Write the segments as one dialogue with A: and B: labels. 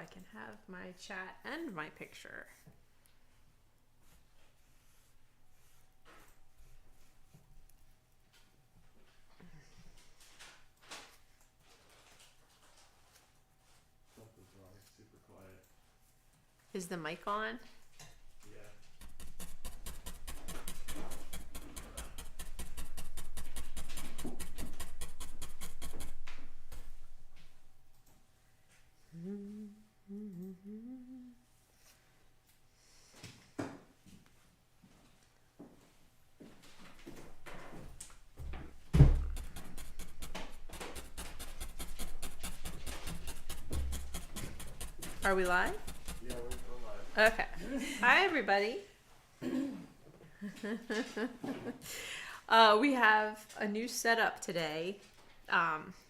A: I can have my chat and my picture.
B: Something's wrong. It's super quiet.
A: Is the mic on?
B: Yeah.
A: Are we live?
B: Yeah, we're live.
A: Okay. Hi, everybody. We have a new setup today.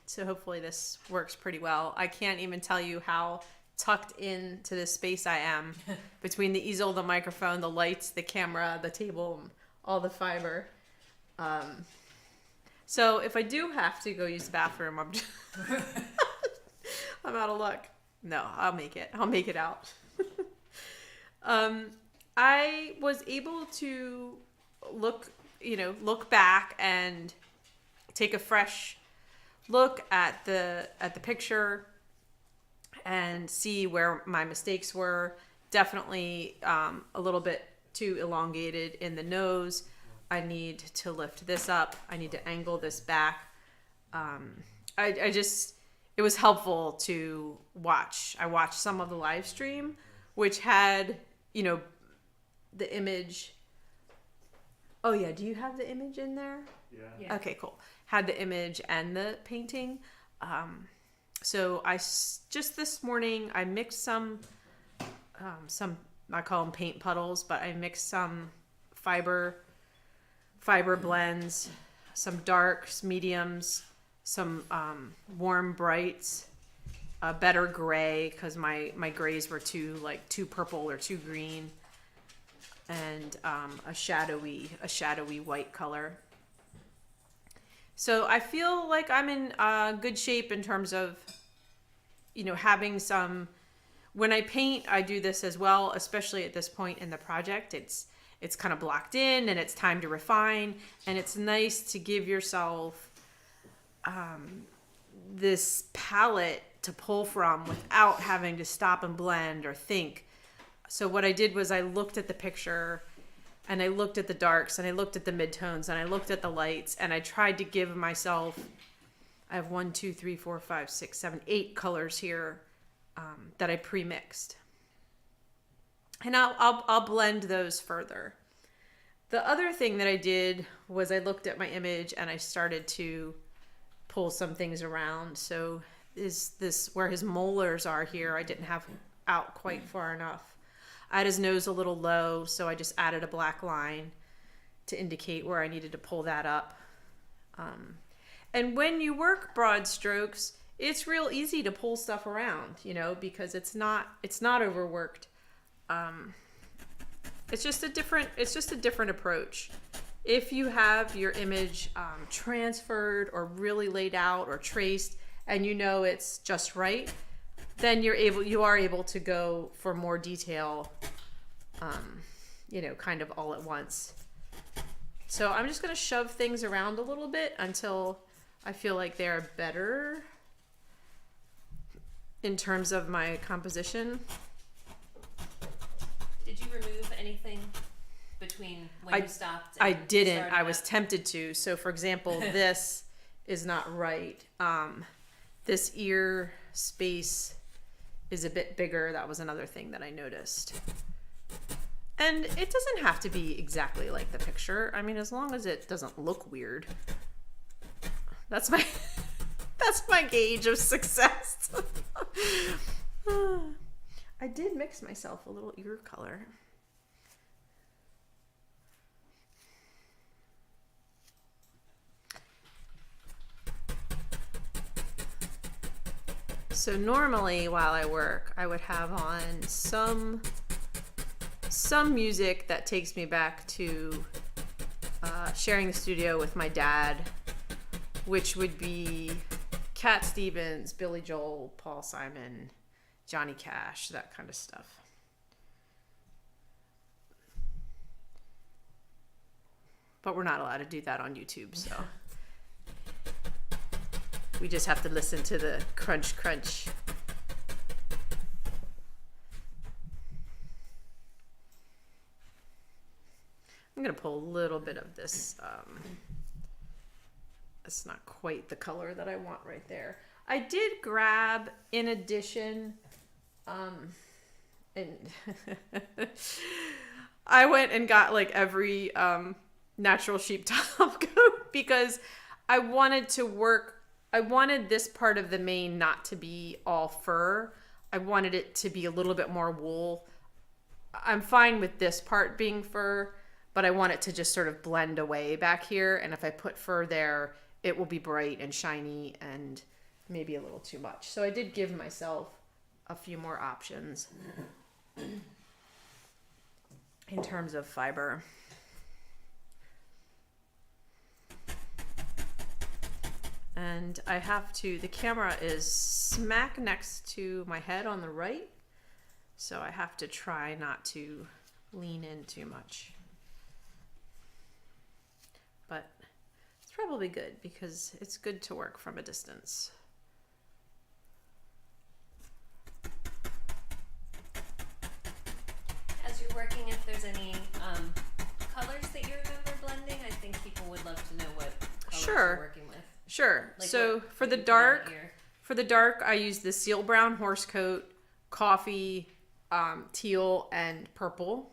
A: So hopefully this works pretty well. I can't even tell you how tucked into this space I am between the easel, the microphone, the lights, the camera, the table, all the fiber. So if I do have to go use the bathroom, I'm out of luck. No, I'll make it. I'll make it out. I was able to look back and take a fresh look at the picture and see where my mistakes were. Definitely a little bit too elongated in the nose. I need to lift this up. I need to angle this back. It was helpful to watch. I watched some of the live stream, which had, the image. Oh yeah, do you have the image in there?
B: Yeah.
A: Okay, cool. Had the image and the painting. So just this morning, I mixed some, I call them paint puddles, but I mixed some fiber blends, some darks, mediums, some warm brights, a better gray because my grays were too purple or too green, and a shadowy white color. So I feel like I'm in good shape in terms of having some. When I paint, I do this as well, especially at this point in the project. It's kind of blocked in and it's time to refine, and it's nice to give yourself this palette to pull from without having to stop and blend or think. So what I did was I looked at the picture and I looked at the darks and I looked at the midtones and I looked at the lights, and I tried to give myself, I have 1, 2, 3, 4, 5, 6, 7, 8 colors here that I pre-mixed. And I'll blend those further. The other thing that I did was I looked at my image and I started to pull some things around. So is this where his molars are here? I didn't have out quite far enough. I had his nose a little low, so I just added a black line to indicate where I needed to pull that up. And when you work broad strokes, it's real easy to pull stuff around, because it's not overworked. It's just a different approach. If you have your image transferred or really laid out or traced, and it's just right, then you are able to go for more detail, kind of all at once. So I'm just going to shove things around a little bit until I feel like they're better in terms of my composition.
C: Did you remove anything between when you stopped?
A: I didn't. I was tempted to. So, for example, this is not right. This ear space is a bit bigger. That was another thing that I noticed. And it doesn't have to be exactly like the picture. I mean, as long as it doesn't look weird. That's my gauge of success. I did mix myself a little ear color. So normally while I work, I would have on some music that takes me back to sharing the studio with my dad, which would be Cat Stevens, Billy Joel, Paul Simon, Johnny Cash, that kind of stuff. But we're not allowed to do that on YouTube, so we just have to listen to the crunch crunch. I'm gonna pull a little bit of this. It's not quite the color that I want right there. I did grab, in addition, and I went and got like every natural sheep top coat because I wanted this part of the mane not to be all fur. I wanted it to be a little bit more wool. I'm fine with this part being fur, but I want it to just sort of blend away back here. And if I put fur there, it will be bright and shiny and maybe a little too much. So I did give myself a few more options in terms of fiber. And I have to, the camera is smack next to my head on the right, so I have to try not to lean in too much. But it's probably good because it's good to work from a distance.
C: As you're working, if there's any colors that you remember blending, I think people would love to know what colors you're working with.
A: Sure.
C: Like
A: so
C: what
A: for the
C: you put on
A: dark, I use the seal brown horse coat, coffee, teal, and purple.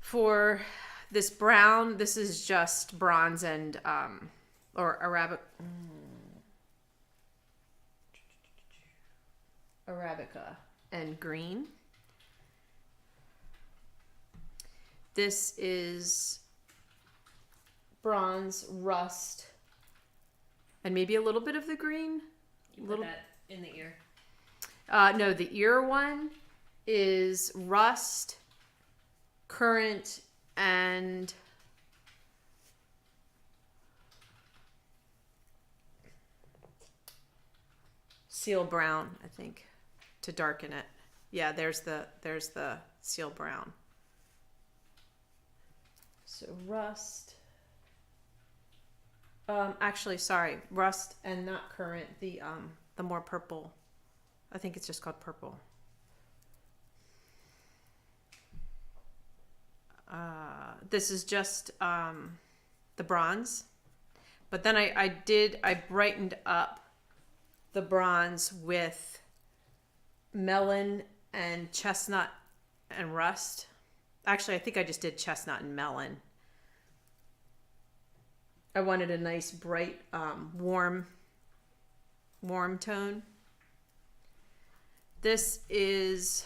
A: For this brown, this is just bronze and or Arabica and green. This is bronze, rust, and maybe a little bit of the green.
C: You put that in the ear.
A: No, the ear one is rust, currant, and seal brown, I think, to darken it. Yeah, there's the seal brown. So rust. Actually, sorry, rust and not currant. The more purple. I think it's just called purple. This is just the bronze, but then I brightened up the bronze with melon and chestnut and rust. Actually, I think I just did chestnut and melon. I wanted a nice bright warm tone. This is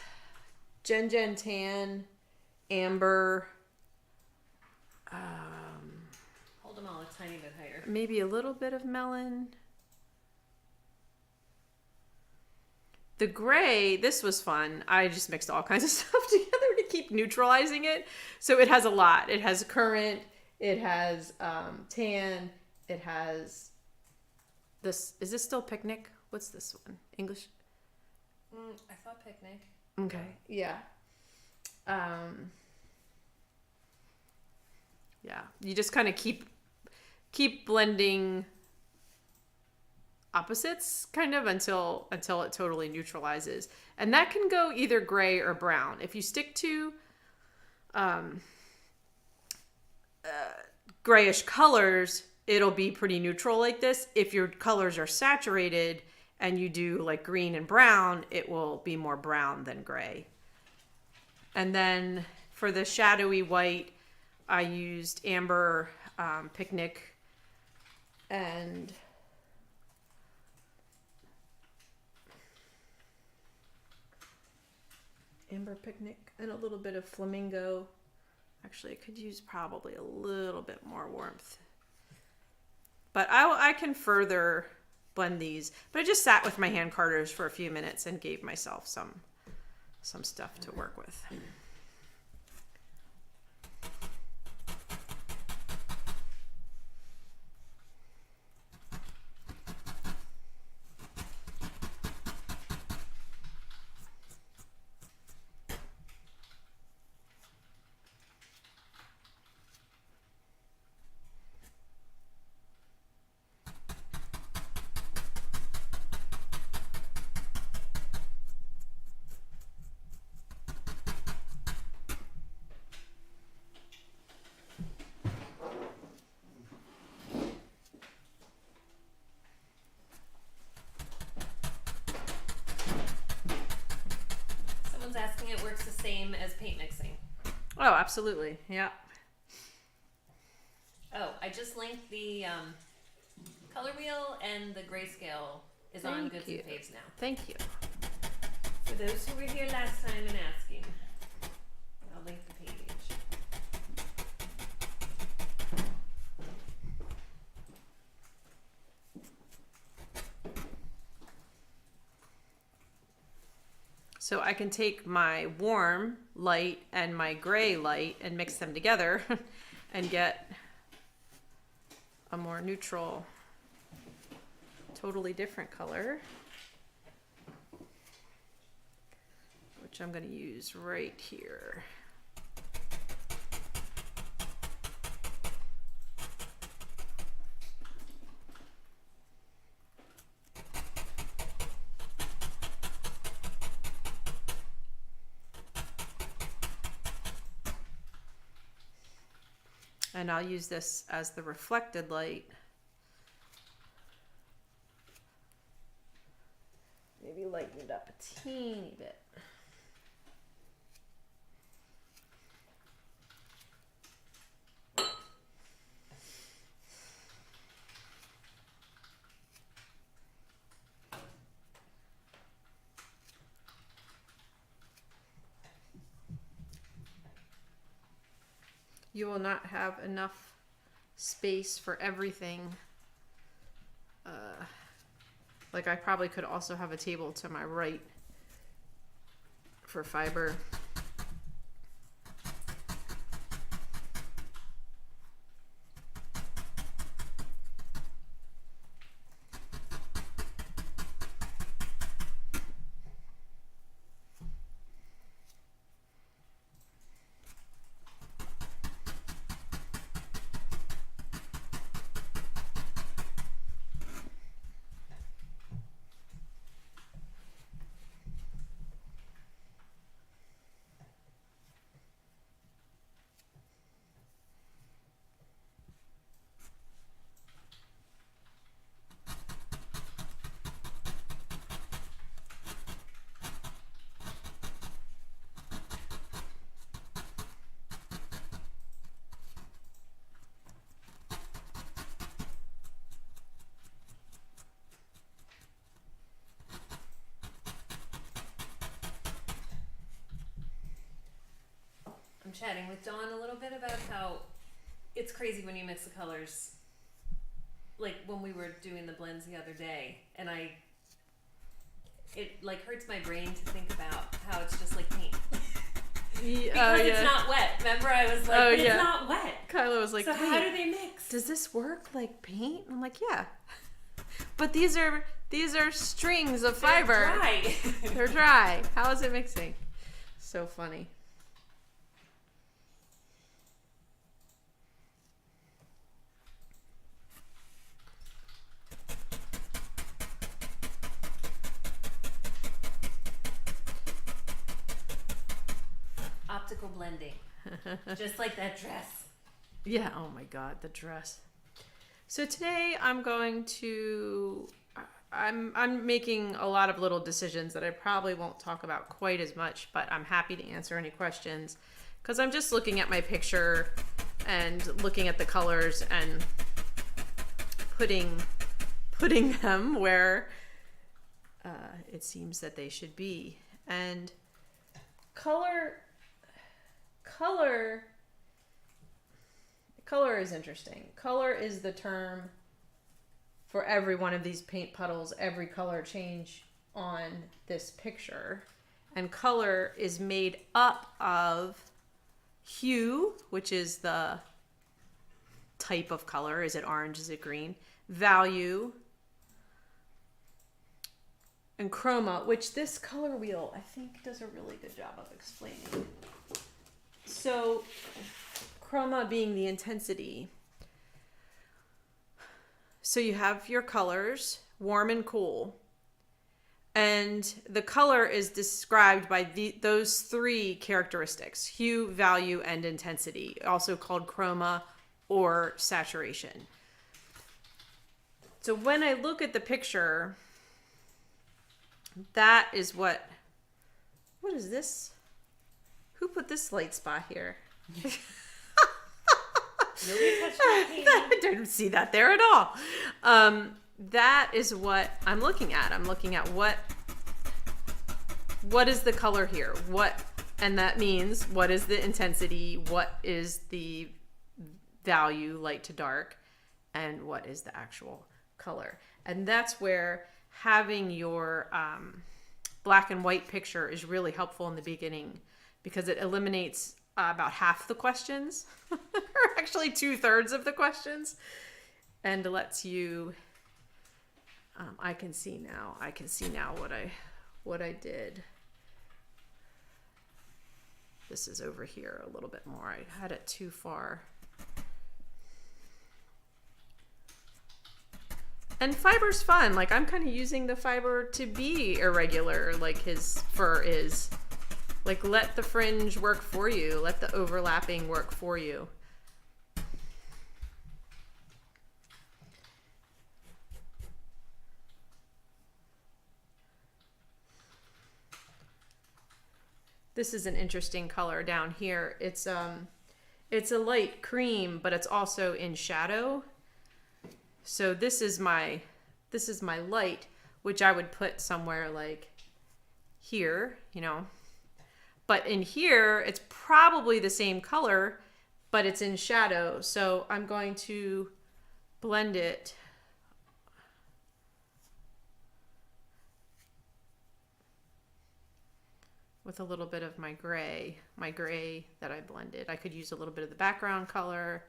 A: Gen Tan, amber.
C: Hold them all a tiny bit higher.
A: Maybe a little bit of melon. The gray, this was fun. I just mixed all kinds of stuff together to keep neutralizing it. So it has a lot. It has currant. It has tan. It has this. Is this still picnic? What's this one? English?
C: I thought picnic.
A: Okay. Yeah. Yeah. You just kind of keep blending opposites kind of until it totally neutralizes. And that can go either gray or brown. If you stick to grayish colors, it'll be pretty neutral like this. If your colors are saturated and you do like green and brown, it will be more brown than gray. And then for the shadowy white, I used amber, picnic, and amber picnic and a little bit of flamingo. Actually, I could use probably a little bit more warmth. But I can further blend these. But I just sat with my hand carders for a few minutes and gave myself some stuff to work with. Oh, absolutely. Yeah.
C: Oh, I just linked the color wheel, and the grayscale is on
A: Thank
C: Goods
A: you.
C: and Faves now.
A: Thank you.
C: For those who were here last time and asking, I'll link the page.
A: So I can take my warm light and my gray light and mix them together and get a more neutral, totally different color, which I'm going to use right here. And I'll use this as the reflected light. Maybe lighten it up a teeny bit. You will not have enough space for everything. Like I probably could also have a table to my right for fiber.
C: I'm chatting with Dawn a little bit about how it's crazy when you mix the colors. Like when we were doing the blends the other day, and it like hurts my brain to think about how it's just like paint. Because it's not wet. Remember, I was like, but it's not wet.
A: Kyla was like,
C: so how do they mix?
A: Does this work like paint? I'm like, yeah. But these are strings of fiber.
C: They're dry.
A: They're dry. How is it mixing? So funny.
C: Optical blending. Just like that dress.
A: Yeah, oh my god, the dress. So today I'm making a lot of little decisions that I probably won't talk about quite as much, but I'm happy to answer any questions because I'm just looking at my picture and looking at the colors and putting them where it seems that they should be. And color is interesting. Color is the term for every one of these paint puddles, every color change on this picture. And color is made up of hue, which is the type of color. Is it orange? Is it green? Value. And chroma, which this color wheel, I think, does a really good job of explaining. So, chroma being the intensity. So you have your colors, warm and cool. And the color is described by those three characteristics: hue, value, and intensity, also called chroma or saturation. So when I look at the picture, that is what is this? Who put this light spot here?
C: Nobody touched my painting.
A: I didn't see that there at all. That is what I'm looking at. I'm looking at what is the color here? And that means what is the intensity? What is the value, light to dark? And what is the actual color? And that's where having your black and white picture is really helpful in the beginning, because it eliminates about half the questions, or actually 2/3 of the questions, and lets you. I can see now what I did. This is over here a little bit more. I had it too far. And fiber's fun. Like, I'm kind of using the fiber to be irregular, like his fur is. Like, let the fringe work for you. Let the overlapping work for you. This is an interesting color down here. It's a light cream, but it's also in shadow. So this is my light, which I would put somewhere like here, you know. But in here, it's probably the same color, but it's in shadow. So I'm going to blend it. With a little bit of my gray that I blended. I could use a little bit of the background color.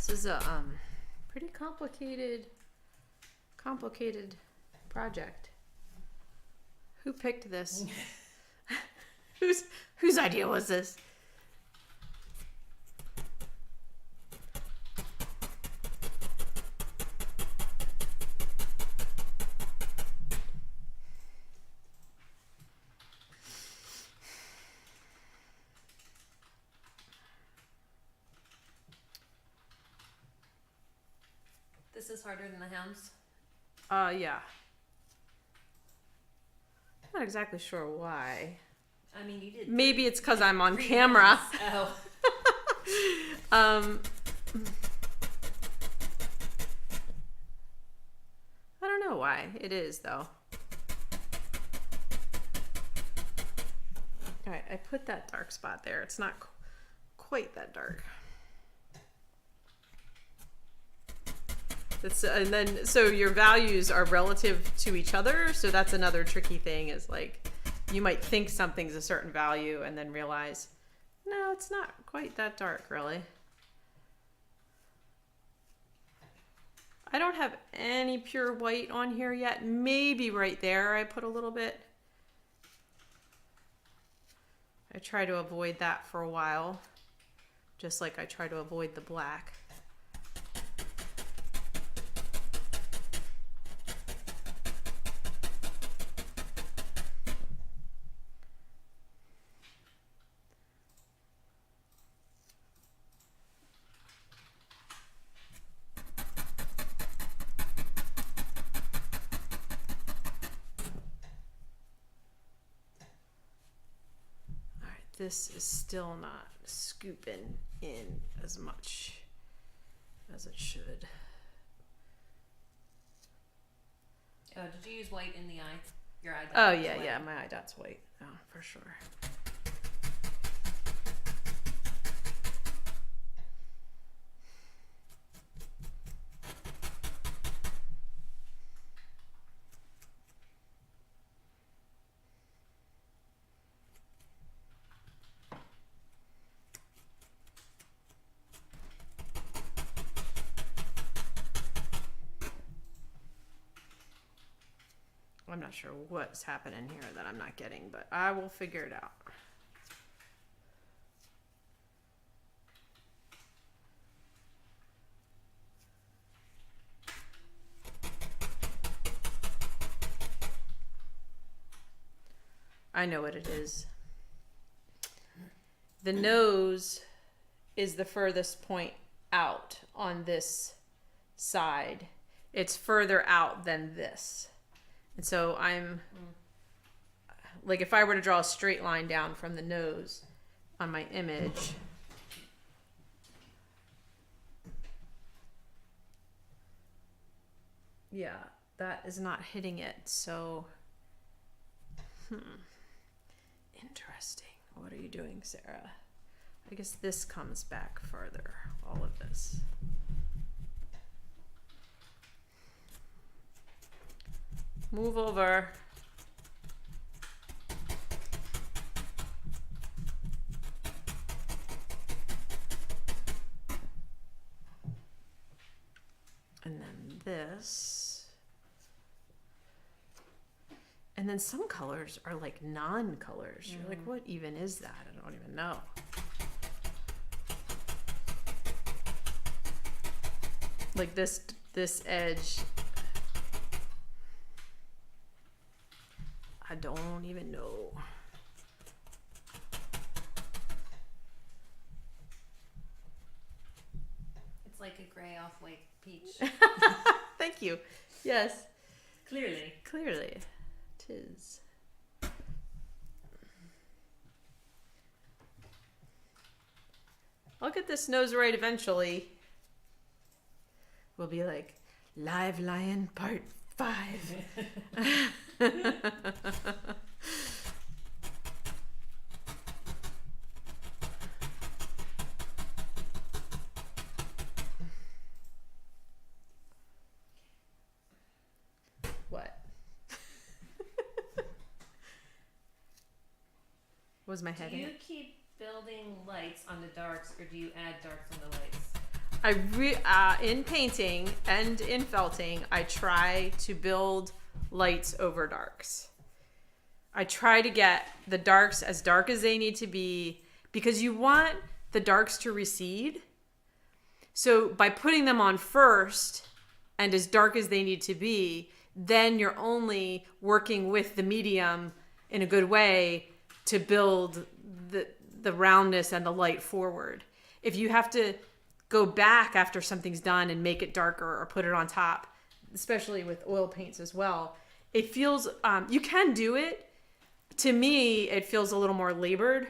A: This is a pretty complicated project. Who picked this? Whose idea was this?
C: This is harder than the hounds.
A: Yeah. Not exactly sure why.
C: I mean, you did.
A: Maybe it's because I'm on
C: 3
A: camera.
C: months.
A: I don't know why. It is, though. All right, I put that dark spot there. It's not quite that dark. And then, so your values are relative to each other. So that's another tricky thing, is like, you might think something's a certain value and then realize, no, it's not quite that dark, really. I don't have any pure white on here yet. Maybe right there I put a little bit. I try to avoid that for a while, just like I try to avoid the black. this is still not scooping in as much as it should.
C: Oh, did you use white in the eye? Your eye dot
A: Oh
C: was
A: yeah,
C: white.
A: yeah, my eye dot's white. Oh, for sure. I'm not sure what's happening here that I'm not getting, but I will figure it out. I know what it is. The nose is the furthest point out on this side. It's further out than this. And so I'm, like if I were to draw a straight line down from the nose on my image, yeah, that is not hitting it. So, interesting. What are you doing, Sarah? I guess this comes back further, all of this. Move over. And then this. And then some colors are like non-colors. You're like, what even is that? I don't even know. Like this edge. I don't even know.
C: It's like a gray off white peach.
A: Thank you. Yes.
C: Clearly.
A: Clearly. Tis. I'll get this nose right eventually. We'll be like, Live Lion Part 5. What? Was my head
C: Do
A: in
C: you
A: it?
C: keep building lights on the darks, or do you add darks on the lights?
A: In painting and in felting, I try to build lights over darks. I try to get the darks as dark as they need to be because you want the darks to recede. So by putting them on first and as dark as they need to be, then you're only working with the medium in a good way to build the roundness and the light forward. If you have to go back after something's done and make it darker or put it on top, especially with oil paints as well, it feels, you can do it. To me, it feels a little more labored.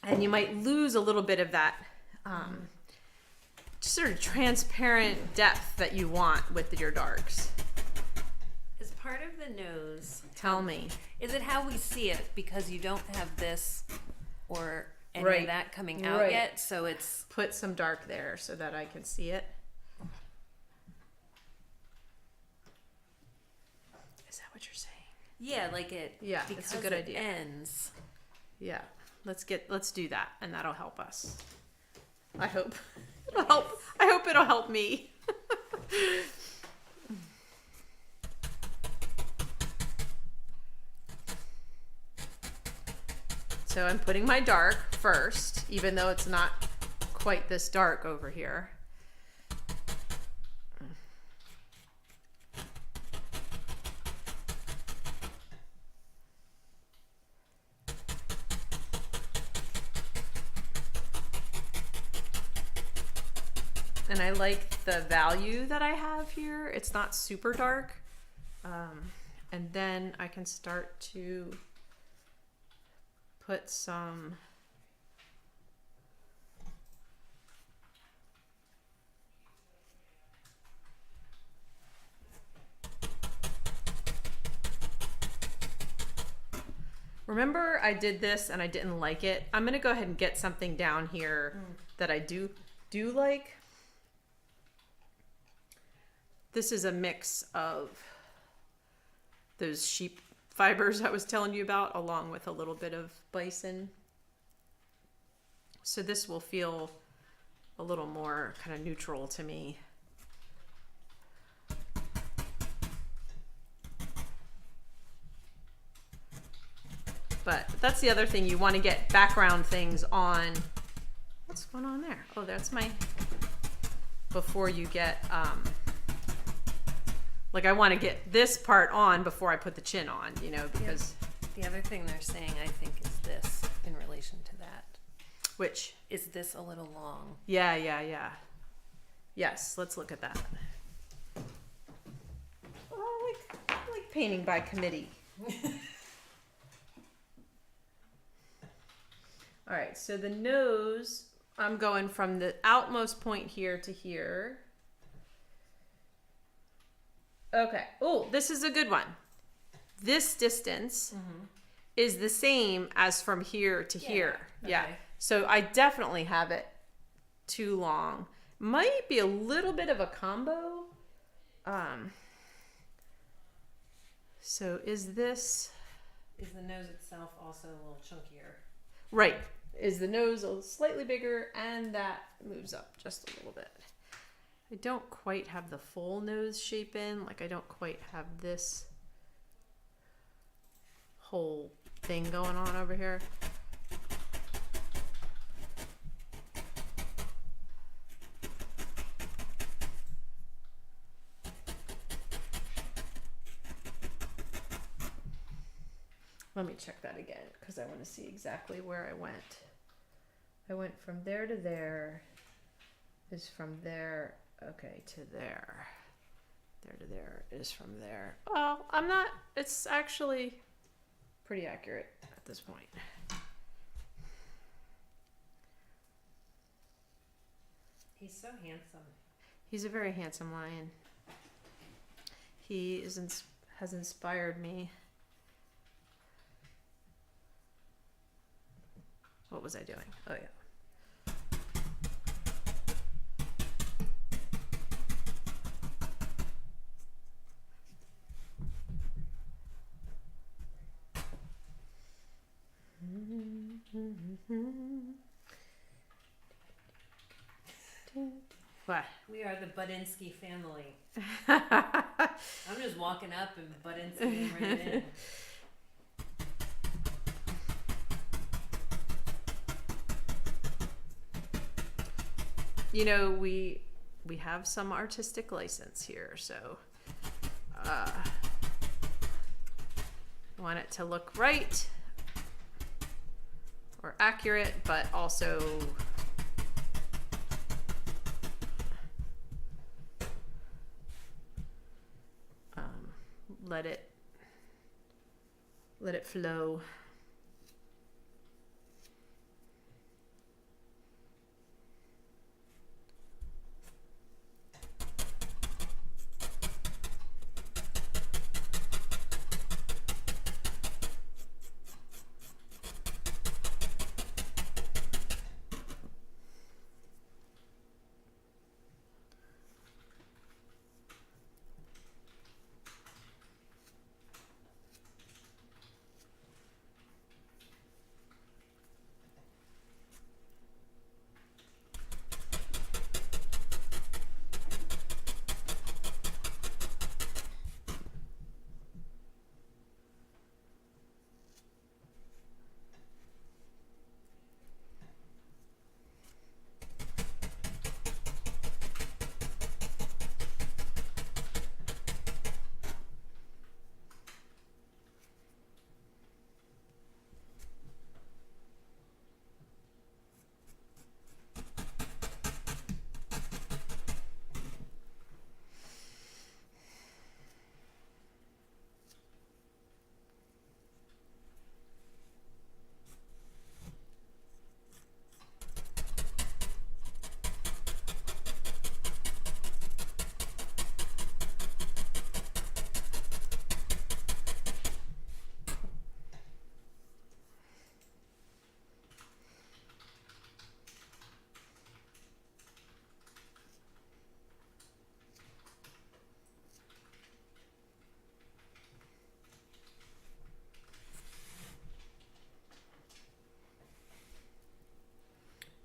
A: And you might lose a little bit of that just sort of transparent depth that you want with your darks.
C: Is part of the nose,
A: Tell me.
C: is it how we see it? Because you don't have this or any
A: Right.
C: of that coming out
A: Right.
C: yet, so it's...
A: Put some dark there so that I can see it. Is that what you're saying?
C: Yeah, like it...
A: Yeah,
C: because
A: it's a good
C: it
A: idea.
C: ends.
A: Yeah. Let's do that and that'll help us. I hope. It'll help. I hope it'll help me. So I'm putting my dark first, even though it's not quite this dark over here. And I like the value that I have here. It's not super dark. And then I can start to put some remember I did this and I didn't like it. I'm gonna go ahead and get something down here that I do like. This is a mix of those sheep fibers I was telling you about, along with a little bit of bison. So this will feel a little more kind of neutral to me. But that's the other thing, you want to get background things on. What's going on there? Oh, that's my, before you get, like I want to get this part on before I put the chin on, you know, because.
C: The other thing they're saying, I think, is this in relation to that.
A: Which?
C: Is this a little long?
A: Yeah. Yes, let's look at that. Well, I like painting by committee. All right, so the nose, I'm going from the outmost point here to here. Okay. Oh, this is a good one. This distance is the same as from here to here. Yeah.
C: Okay.
A: So I definitely have it too long. Might be a little bit of a combo. So is this
C: Is the nose itself also a little chunkier?
A: right? Is the nose a slightly bigger and that moves up just a little bit. I don't quite have the full nose shape in. Like I don't quite have this whole thing going on over here. Let me check that again because I want to see exactly where I went. I went from there to there. Is from there, okay, to there. There to there is from there. Well, I'm not, it's actually pretty accurate at this point.
C: He's so handsome.
A: He's a very handsome lion. He has inspired me. What was I doing? Oh yeah. What?
C: We are the Budinsky family. I'm just walking up and Budinsky right in.
A: You know, we have some artistic license here, so want it to look right or accurate, but also let it flow.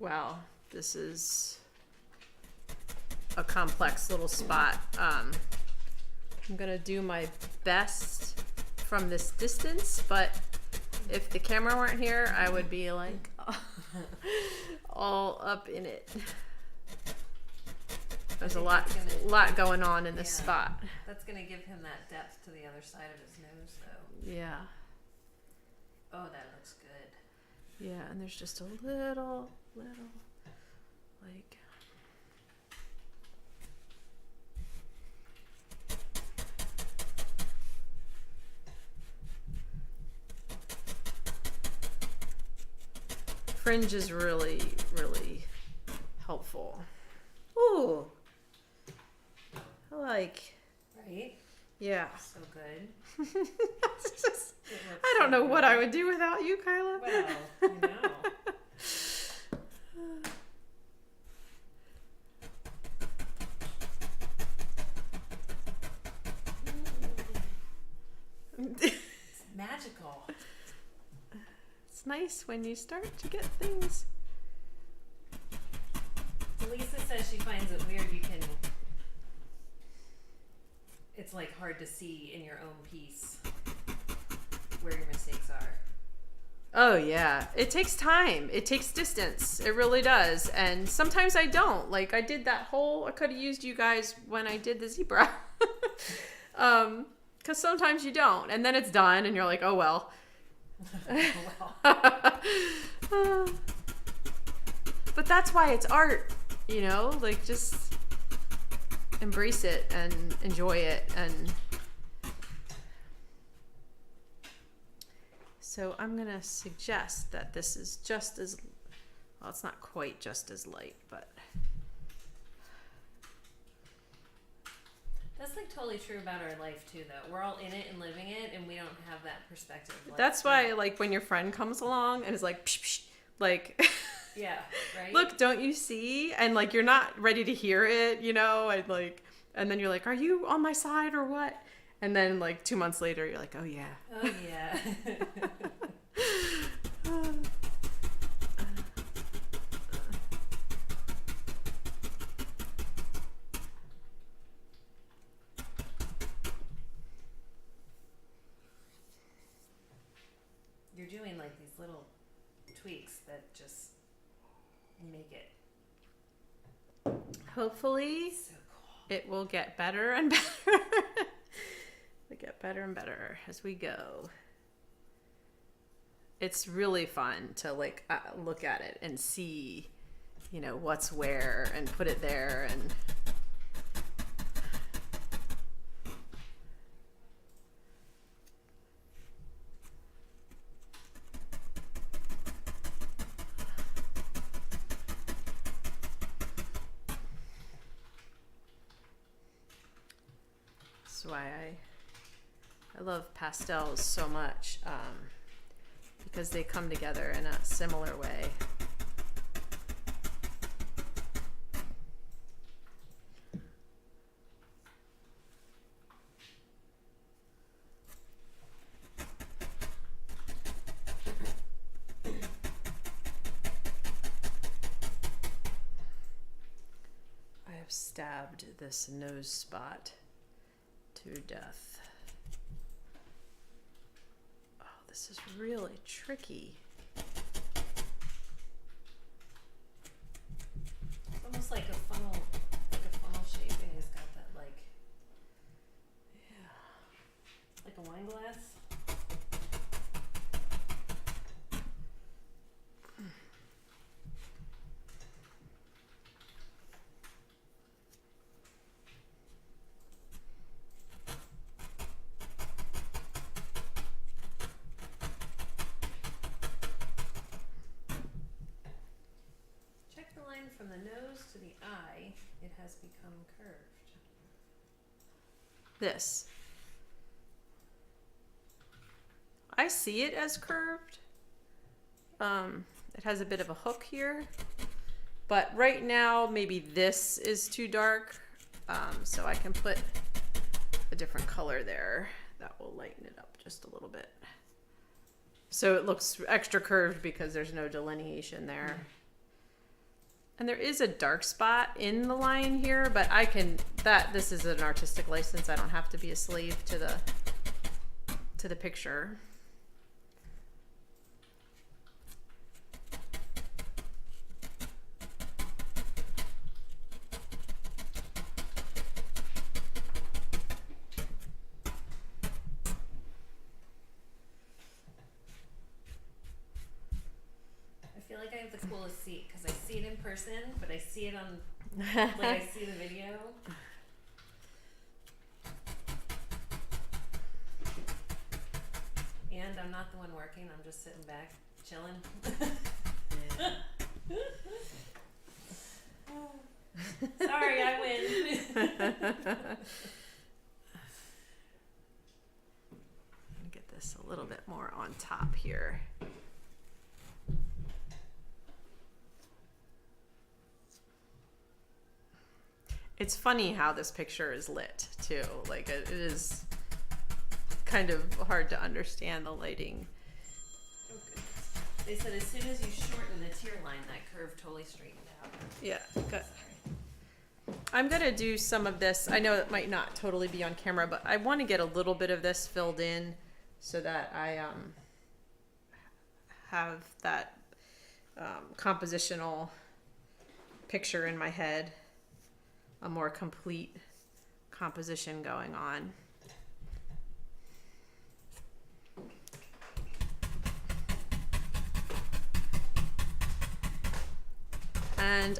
A: wow, this is a complex little spot. I'm gonna do my best from this distance, but if the camera weren't here, I would be like all up in it. There's a lot going on in this spot.
C: That's gonna give him that depth to the other side of his nose, though.
A: Yeah.
C: Oh, that looks good.
A: Yeah, and there's just a little, like. Fringe is really, really helpful. Ooh. I like.
C: Right?
A: Yeah.
C: So good.
A: It's just, I don't know what I would do without you, Kyla.
C: Well, you know. It's magical.
A: It's nice when you start to get things.
C: Lisa says she finds it weird it's like hard to see in your own piece where your mistakes are.
A: Oh yeah, it takes time. It takes distance. It really does. And sometimes I don't. Like I did that whole, I could have used you guys when I did the zebra. Because sometimes you don't. And then it's done and you're like, oh well. But that's why it's art, you know? Like just embrace it and enjoy it. And so I'm gonna suggest that this is just as, well, it's not quite just as light, but
C: that's like totally true about our life too, though. We're all in it and living it, and we don't have that perspective. Like,
A: that's why, like, when your friend comes along and is like, psh, psh, like,
C: yeah, right.
A: Look, don't you see? And like, you're not ready to hear it, you know? And like, and then you're like, are you on my side or what? And then like 2 months later, you're like, oh yeah.
C: Oh yeah. You're doing like these little tweaks that just make it
A: Hopefully
C: so cool.
A: it will get better and better. It'll get better and better as we go. It's really fun to like look at it and see, you know, what's where and put it there. And that's why I love pastels so much, because they come together in a similar way. I have stabbed this nose spot to death. Oh, this is really tricky.
C: It's almost like a funnel shape, and it's got that like, yeah, like a wine glass. From the nose to the eye, it has become curved.
A: This. I see it as curved. It has a bit of a hook here, but right now maybe this is too dark, so I can put a different color there that will lighten it up just a little bit. So it looks extra curved because there's no delineation there. And there is a dark spot in the line here, but this is an artistic license. I don't have to be a slave to the picture.
C: I feel like I have the coolest seat because I see it in person, but I see it on, like I see the video. And I'm not the one working, I'm just sitting back, chilling. Sorry, I win.
A: Get this a little bit more on top here. It's funny how this picture is lit too. Like it is kind of hard to understand the lighting.
C: Oh, goodness. They said as soon as you shorten the tear line, that curve totally straightened out.
A: Yeah, good. I'm gonna do some of this. I know it might not totally be on camera, but I want to get a little bit of this filled in so that I have that compositional picture in my head, a more complete composition going on. And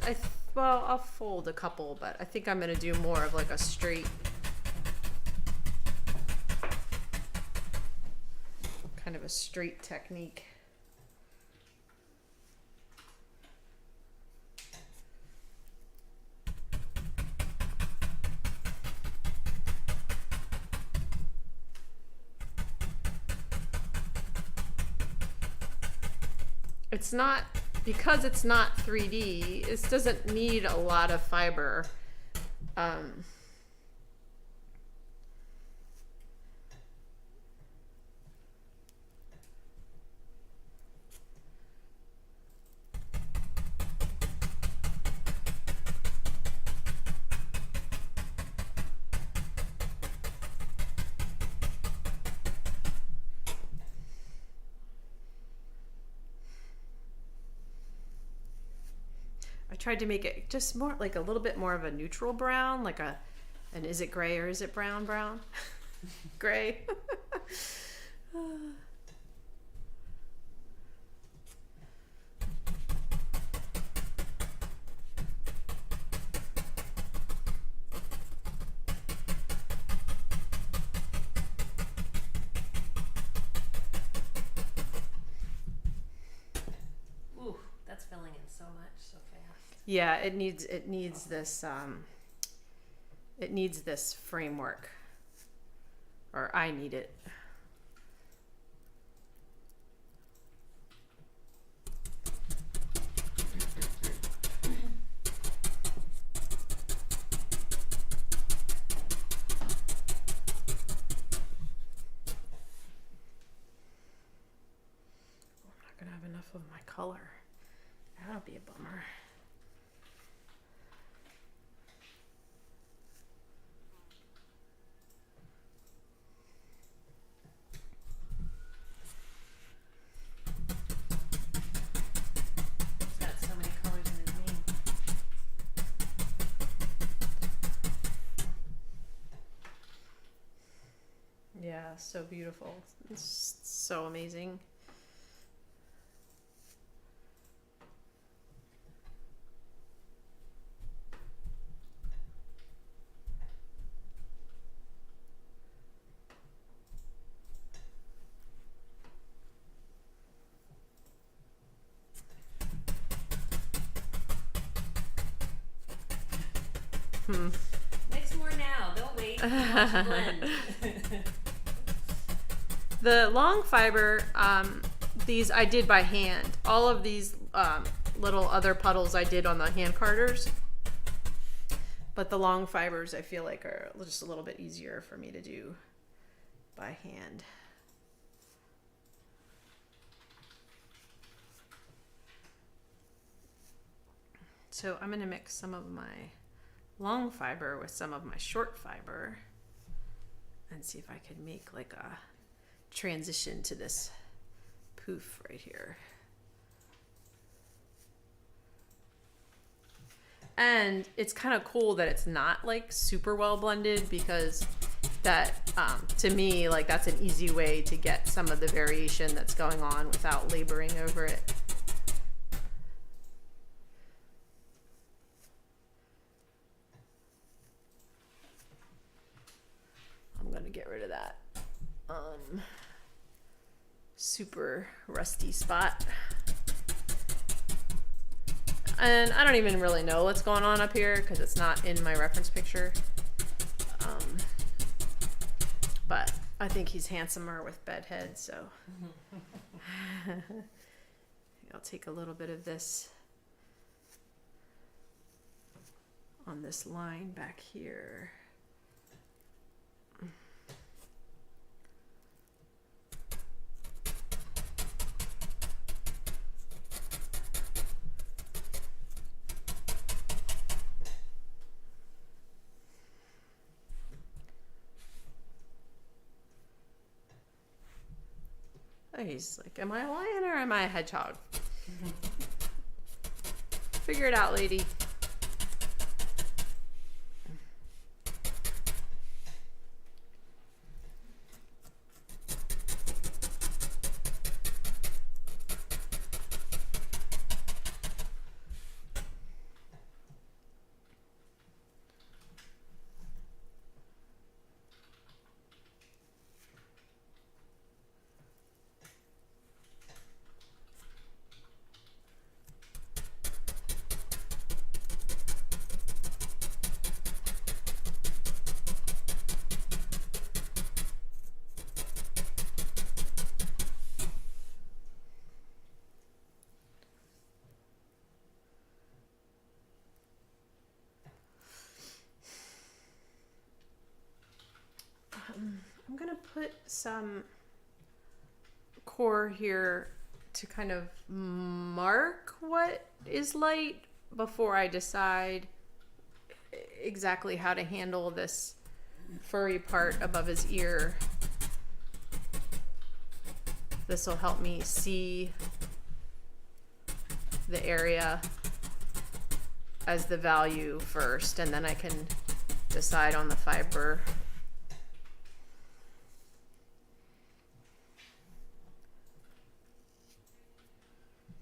A: I'll fold a couple, but I think I'm gonna do more of like a straight, kind of a straight technique. It's not, because it's not 3D, it doesn't need a lot of fiber. I tried to make it just more like a little bit more of a neutral brown, like and is it gray or is it brown? Gray.
C: Ooh, that's filling in so much so fast.
A: Yeah, it needs this framework, or I need it. I'm not gonna have enough of my color. That'll be a bummer.
C: It's got so many colors in his name.
A: Yeah, so beautiful. It's so amazing.
C: Mix more now, don't wait. Watch it blend.
A: The long fiber, these I did by hand. All of these little other puddles I did on the hand carders. But the long fibers I feel like are just a little bit easier for me to do by hand. So I'm going to mix some of my long fiber with some of my short fiber and see if I could make like a transition to this poof right here. And it's kind of cool that it's not like super well blended, because that to me, like, that's an easy way to get some of the variation that's going on without laboring over it. I'm gonna get rid of that super rusty spot. And I don't even really know what's going on up here because it's not in my reference picture. But I think he's handsomer with bedhead, so I'll take a little bit of this on this line back here. He's like, am I a lion or am I a hedgehog? Figure it out, lady. I'm gonna put some core here to kind of mark what is light before I decide exactly how to handle this furry part above his ear. This will help me see the area as the value first, and then I can decide on the fiber.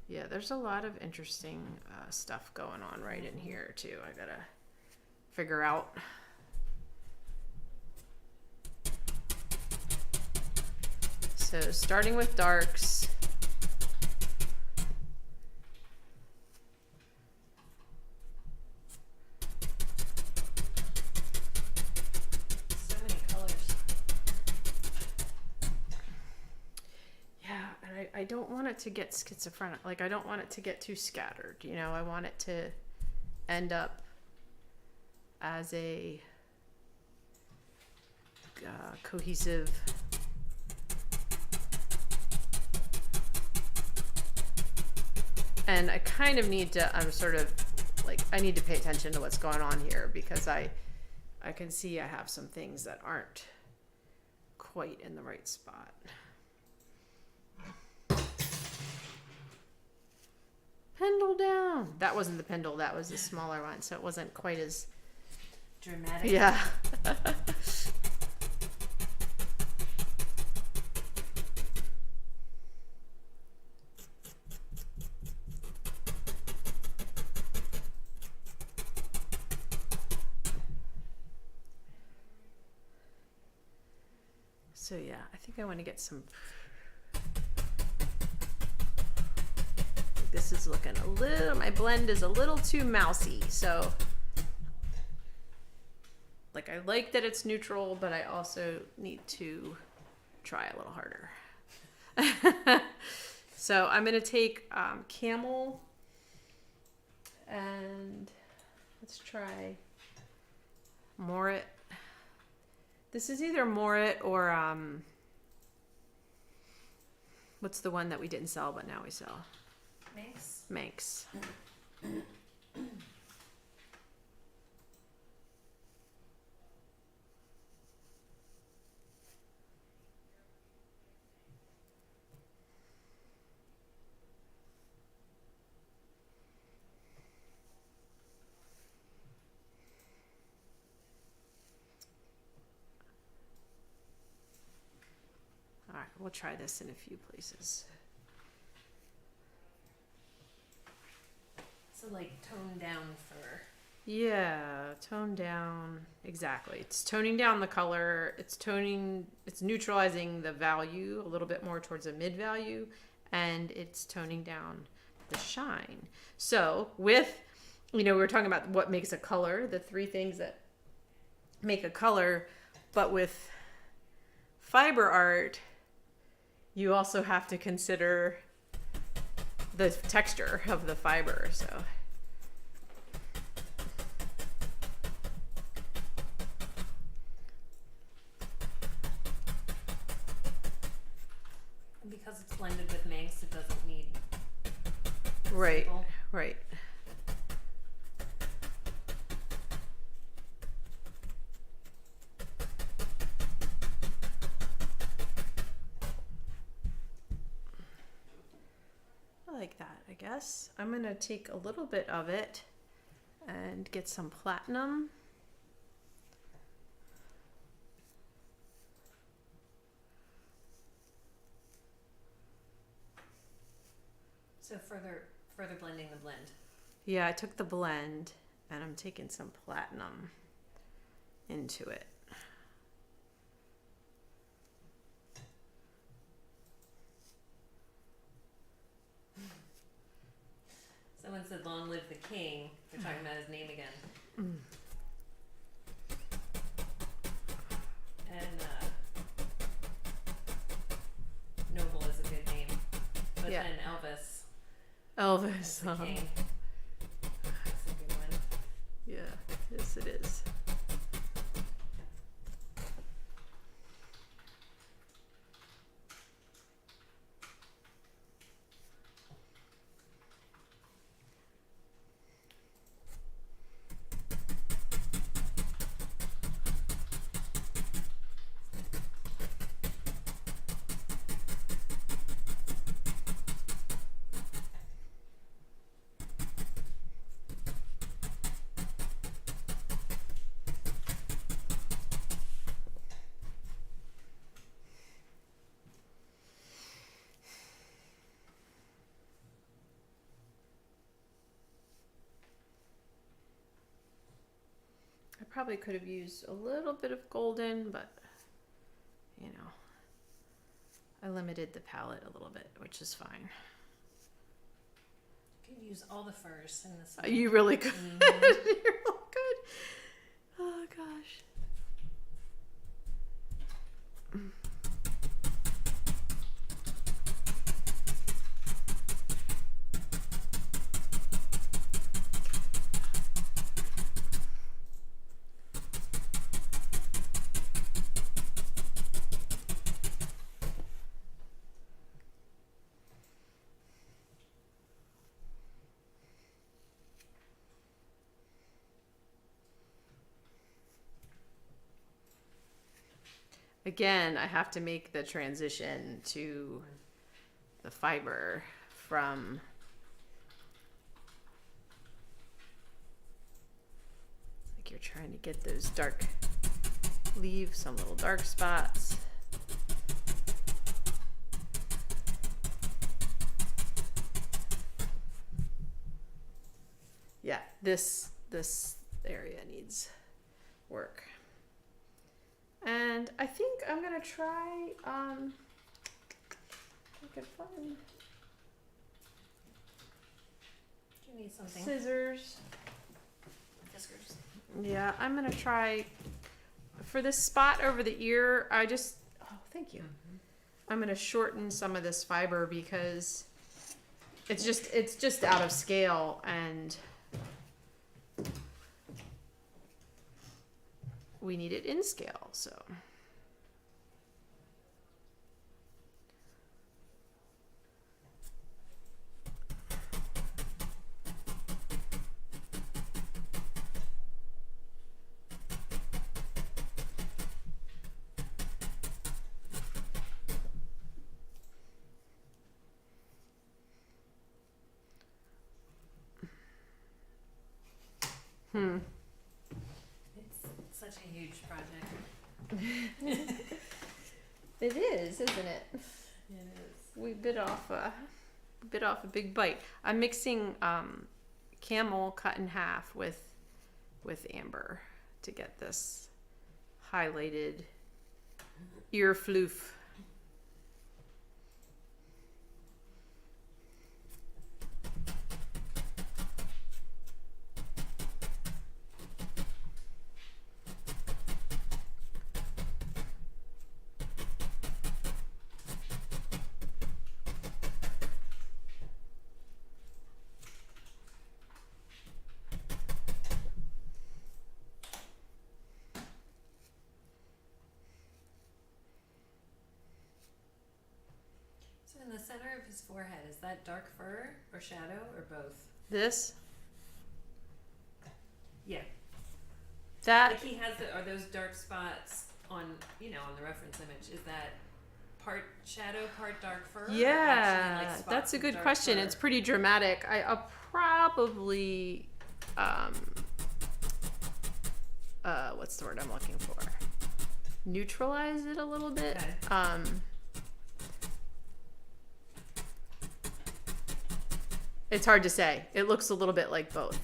A: Yeah, there's a lot of interesting stuff going on right in here too. I gotta figure out. So starting with darks.
C: So many colors.
A: Yeah, and I don't want it to get schizophrenic. Like, I don't want it to get too scattered, you know. I want it to end up as a cohesive and I kind of need to, I'm sort of like, I need to pay attention to what's going on here, because I can see I have some things that aren't quite in the right spot. Pendle down. That wasn't the pendle, that was the smaller one, so it wasn't quite as
C: Dramatic.
A: yeah. So yeah, I think I want to get some. This is looking a little, my blend is a little too mousy, so like, I like that it's neutral, but I also need to try a little harder. So I'm going to take camel, and let's try Morit. This is either Morit or what's the one that we didn't sell but now we sell?
C: Manx.
A: Manx. All right, we'll try this in a few places.
C: So like tone down fur.
A: Yeah, tone down. Exactly. It's toning down the color. It's neutralizing the value a little bit more towards a mid value, and it's toning down the shine. So with, we were talking about what makes a color, the three things that make a color, but with fiber art, you also have to consider the texture of the fiber. So
C: Because it's blended with Manx, it doesn't need
A: right,
C: stipple.
A: right. I like that, I guess. I'm gonna take a little bit of it and get some platinum.
C: So further blending the blend.
A: Yeah, I took the blend and I'm taking some platinum into it.
C: Someone said, "Long live the king." They're talking about his name again. And Noble is a good name, but
A: Yeah.
C: then Elvis
A: Elvis.
C: is the king. That's a good one.
A: Yeah, yes it is. I probably could have used a little bit of golden, but I limited the palette a little bit, which is fine.
C: You could use all the furs in this.
A: You really could.
C: Mhm.
A: You really could. Oh gosh. Again, I have to make the transition to the fiber from it's like you're trying to get those dark, leave some little dark spots. Yeah, this area needs work. And I think I'm gonna try I could find
C: Do you need something?
A: scissors.
C: Whiskers.
A: Yeah, I'm gonna try for this spot over the ear. Thank you. I'm gonna shorten some of this fiber because it's just out of scale, and we need it in scale, so.
C: It's such a huge project.
A: It is, isn't it?
C: It is.
A: We bit off a big bite. I'm mixing camel cut in half with amber to get this highlighted ear floof.
C: So in the center of his forehead, is that dark fur or shadow or both?
A: This,
C: Yeah.
A: that,
C: Like he has are those dark spots on, on the reference image, is that part shadow, part dark fur? Or actually,
A: yeah,
C: like, spots
A: that's a
C: of
A: good
C: dark
A: question.
C: fur?
A: It's pretty dramatic. I'll probably, what's the word I'm looking for? Neutralize it a little bit.
C: Okay.
A: It's hard to say. It looks a little bit like both.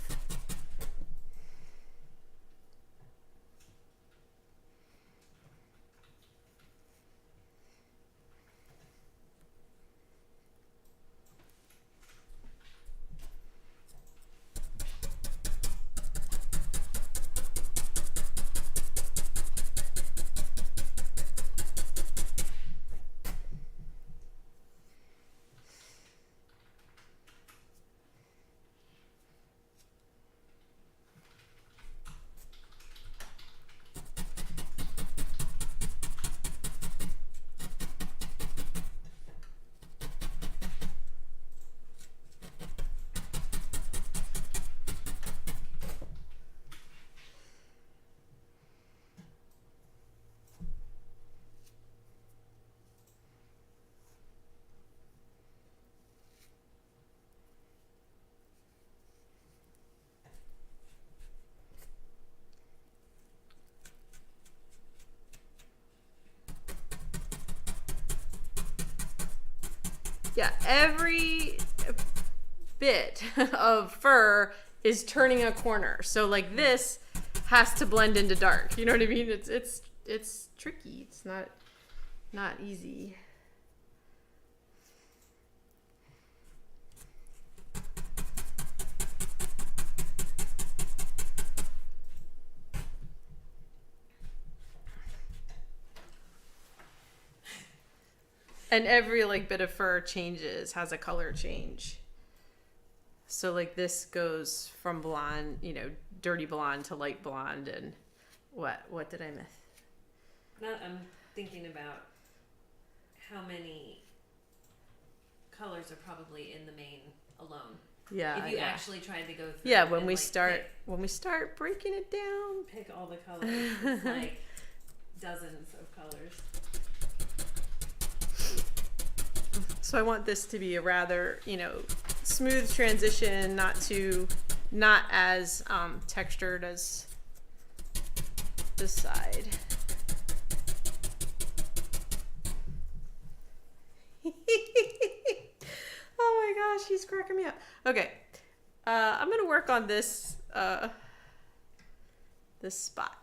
A: Yeah, every bit of fur is turning a corner. So like this has to blend into dark. You know what I mean? It's tricky. It's not easy. And every like bit of fur has a color change. So like this goes from blonde, dirty blonde to light blonde, and what did I miss?
C: I'm thinking about how many colors are probably in the mane alone.
A: Yeah.
C: If you
A: yeah.
C: actually tried to go through.
A: Yeah,
C: and,
A: when we
C: like,
A: start breaking it down.
C: pick all the colors, it's like dozens of colors.
A: So I want this to be a rather, smooth transition, not as textured as this side. Oh my gosh, he's cracking me up. Okay, I'm gonna work on this this spot.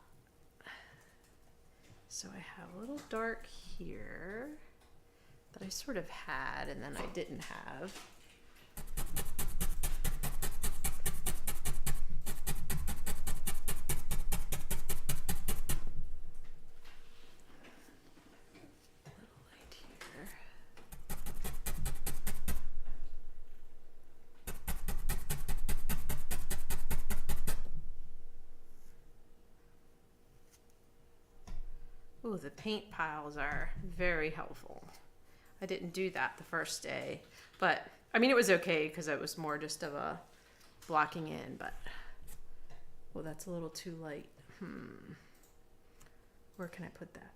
A: So I have a little dark here that I sort of had and then I didn't have. Little light here. Oh, the paint piles are very helpful. I didn't do that the first day, but I mean, it was okay because it was more just of a blocking in, but well, that's a little too light. Where can I put that?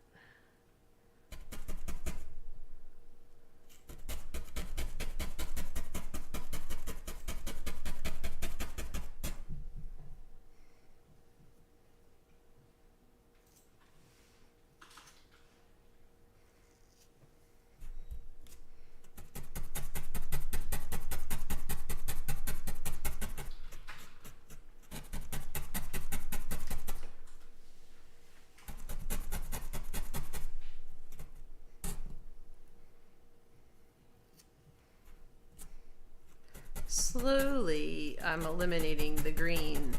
A: Slowly, I'm eliminating the green.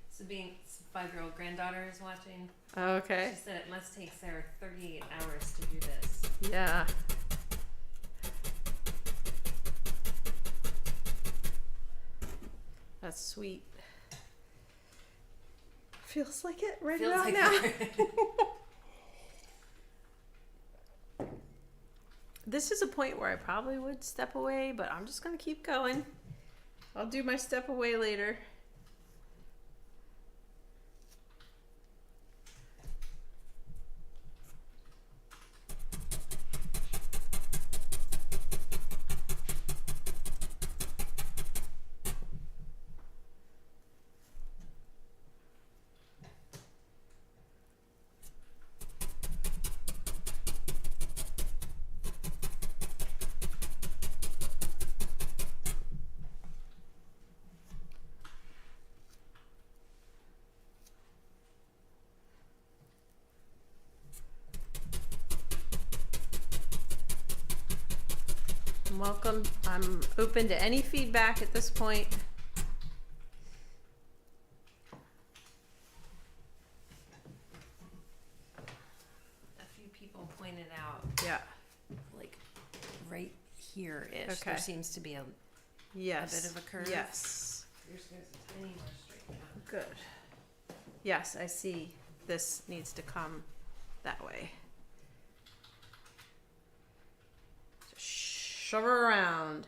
C: So being 5-year-old granddaughter is watching.
A: Okay.
C: She said it must take Sarah 38 hours to do this.
A: Yeah. That's sweet. Feels like it right
C: Feels
A: about
C: like
A: now.
C: it.
A: This is a point where I probably would step away, but I'm just gonna keep going. I'll do my step away later. Welcome. I'm open to any feedback at this point.
C: A few people pointed out,
A: Yeah.
C: like right here-ish,
A: Okay.
C: there seems to be a
A: Yes.
C: bit of a curve.
A: Yes.
C: Yours goes a tiny more straight down.
A: Good. Yes, I see. This needs to come that way. Just shove her around.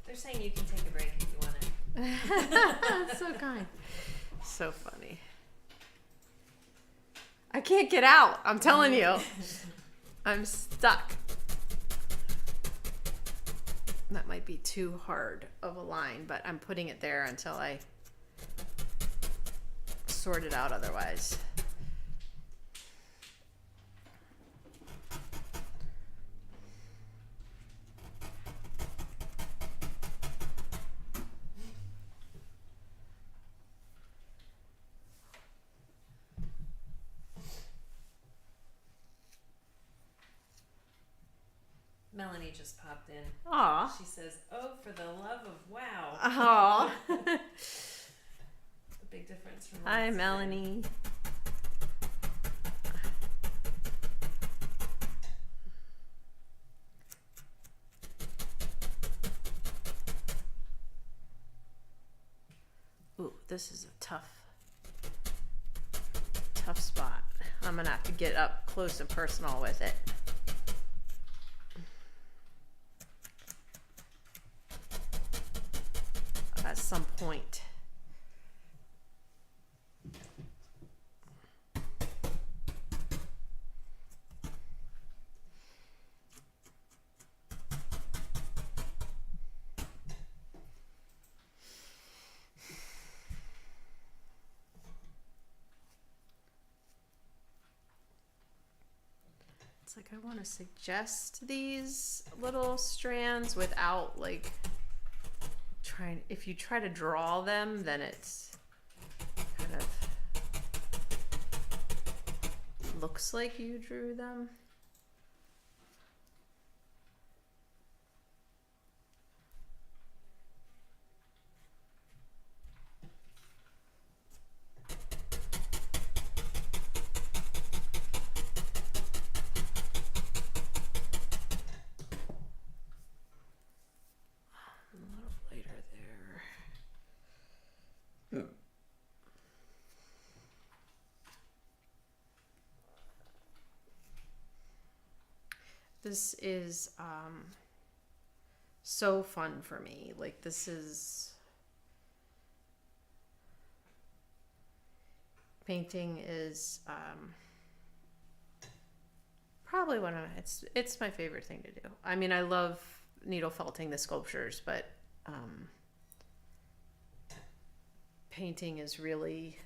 C: They're saying you can take a break if you want it.
A: So kind. So funny. I can't get out. I'm telling you. I'm stuck. That might be too hard of a line, but I'm putting it there until I sort it out otherwise.
C: Melanie just popped in.
A: Aw.
C: She says, "Oh, for the love of wow!"
A: Aw.
C: A big difference from.
A: Hi,
C: last time.
A: Melanie. Ooh, this is a tough spot. I'm gonna have to get up close and personal with it. At some point. It's like I want to suggest these little strands without like trying. If you try to draw them, then it's kind of looks like you drew them. A little later there. This is so fun for me. Like, this is painting is probably one of it's my favorite thing to do. I mean, I love needle felting the sculptures, but painting is really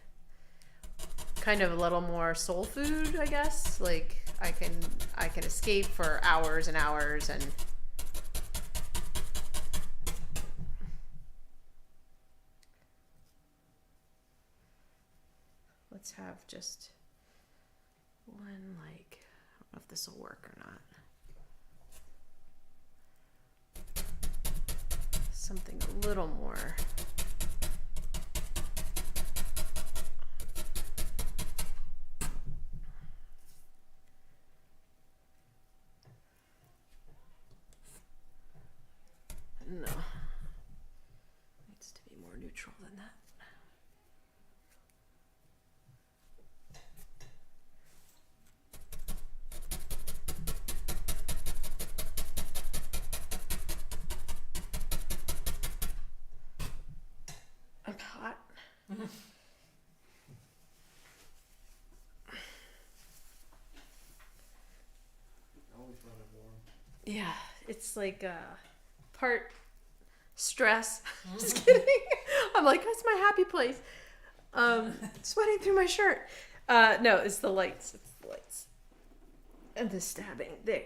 A: kind of a little more soul food, I guess. Like, I can escape for hours and hours, and let's have just one, like, I don't know if this will work or not. Something a little more. No. Needs to be more neutral than that. I'm hot.
B: Always running warm.
A: Yeah, it's like part stress. Just kidding. I'm like, that's my happy place. Sweating through my shirt. No, it's the lights. It's the lights. And the stabbing. There.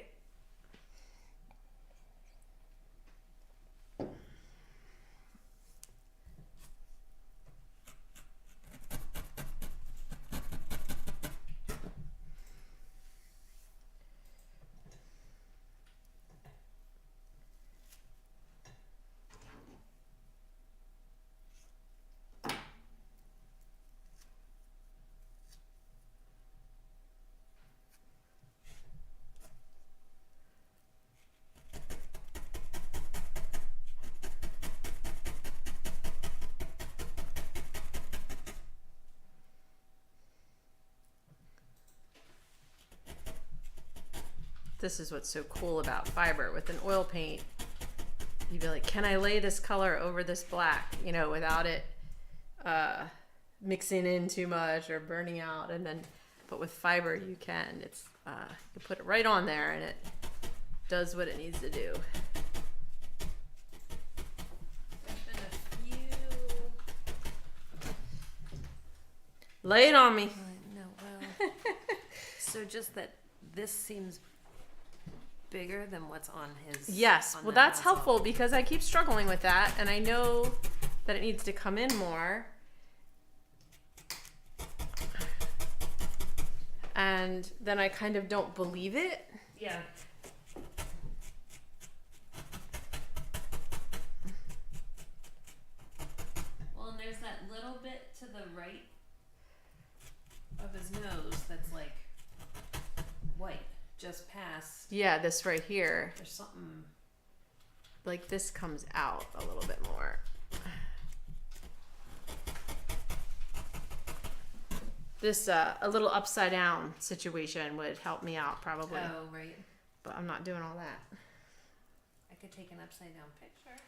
A: This is what's so cool about fiber. With an oil paint, you'd be like, can I lay this color over this black, you know, without it mixing in too much or burning out. And then, but with fiber, you can. It's you put it right on there and it does what it needs to do.
C: There's been a few.
A: Lay it on me.
C: No, well. So just that this seems bigger than what's on his.
A: Yes,
C: on
A: well,
C: that
A: that's
C: nozzle.
A: helpful because I keep struggling with that, and I know that it needs to come in more. And then I kind of don't believe it.
C: Yeah. Well, and there's that little bit to the right of his nose that's like white, just past.
A: Yeah, this right here.
C: There's something.
A: Like, this comes out a little bit more. This, a little upside down situation would help me out probably.
C: Oh, right.
A: But I'm not doing all that.
C: I could take an upside down picture.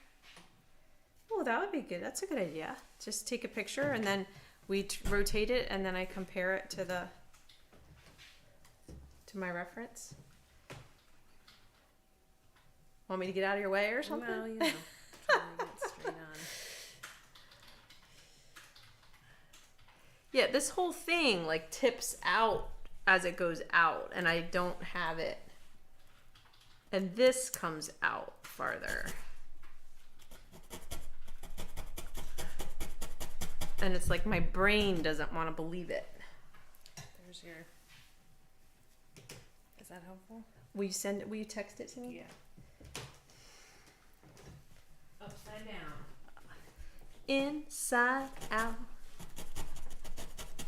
A: Oh, that would be good. That's a good idea. Just take a picture and then we rotate it and then I compare it to my reference. Want me to get out of your way or something?
C: Well, you know, trying to get straight on.
A: Yeah, this whole thing like tips out as it goes out and I don't have it. And this comes out farther. And it's like my brain doesn't want to believe it.
C: There's your. Is that helpful?
A: Will you text it to me?
C: Yeah. Upside down.
A: Inside out.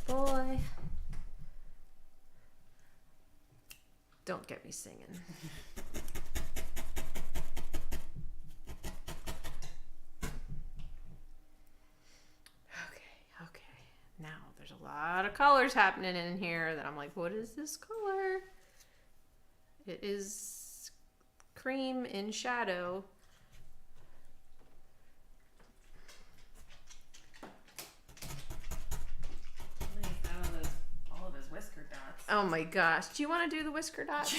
A: Boy. Don't get me singing. Okay. Now there's a lot of colors happening in here that I'm like, what is this color? It is cream in shadow.
C: All of those whisker dots.
A: Oh my gosh. Do you want to do the whisker dots?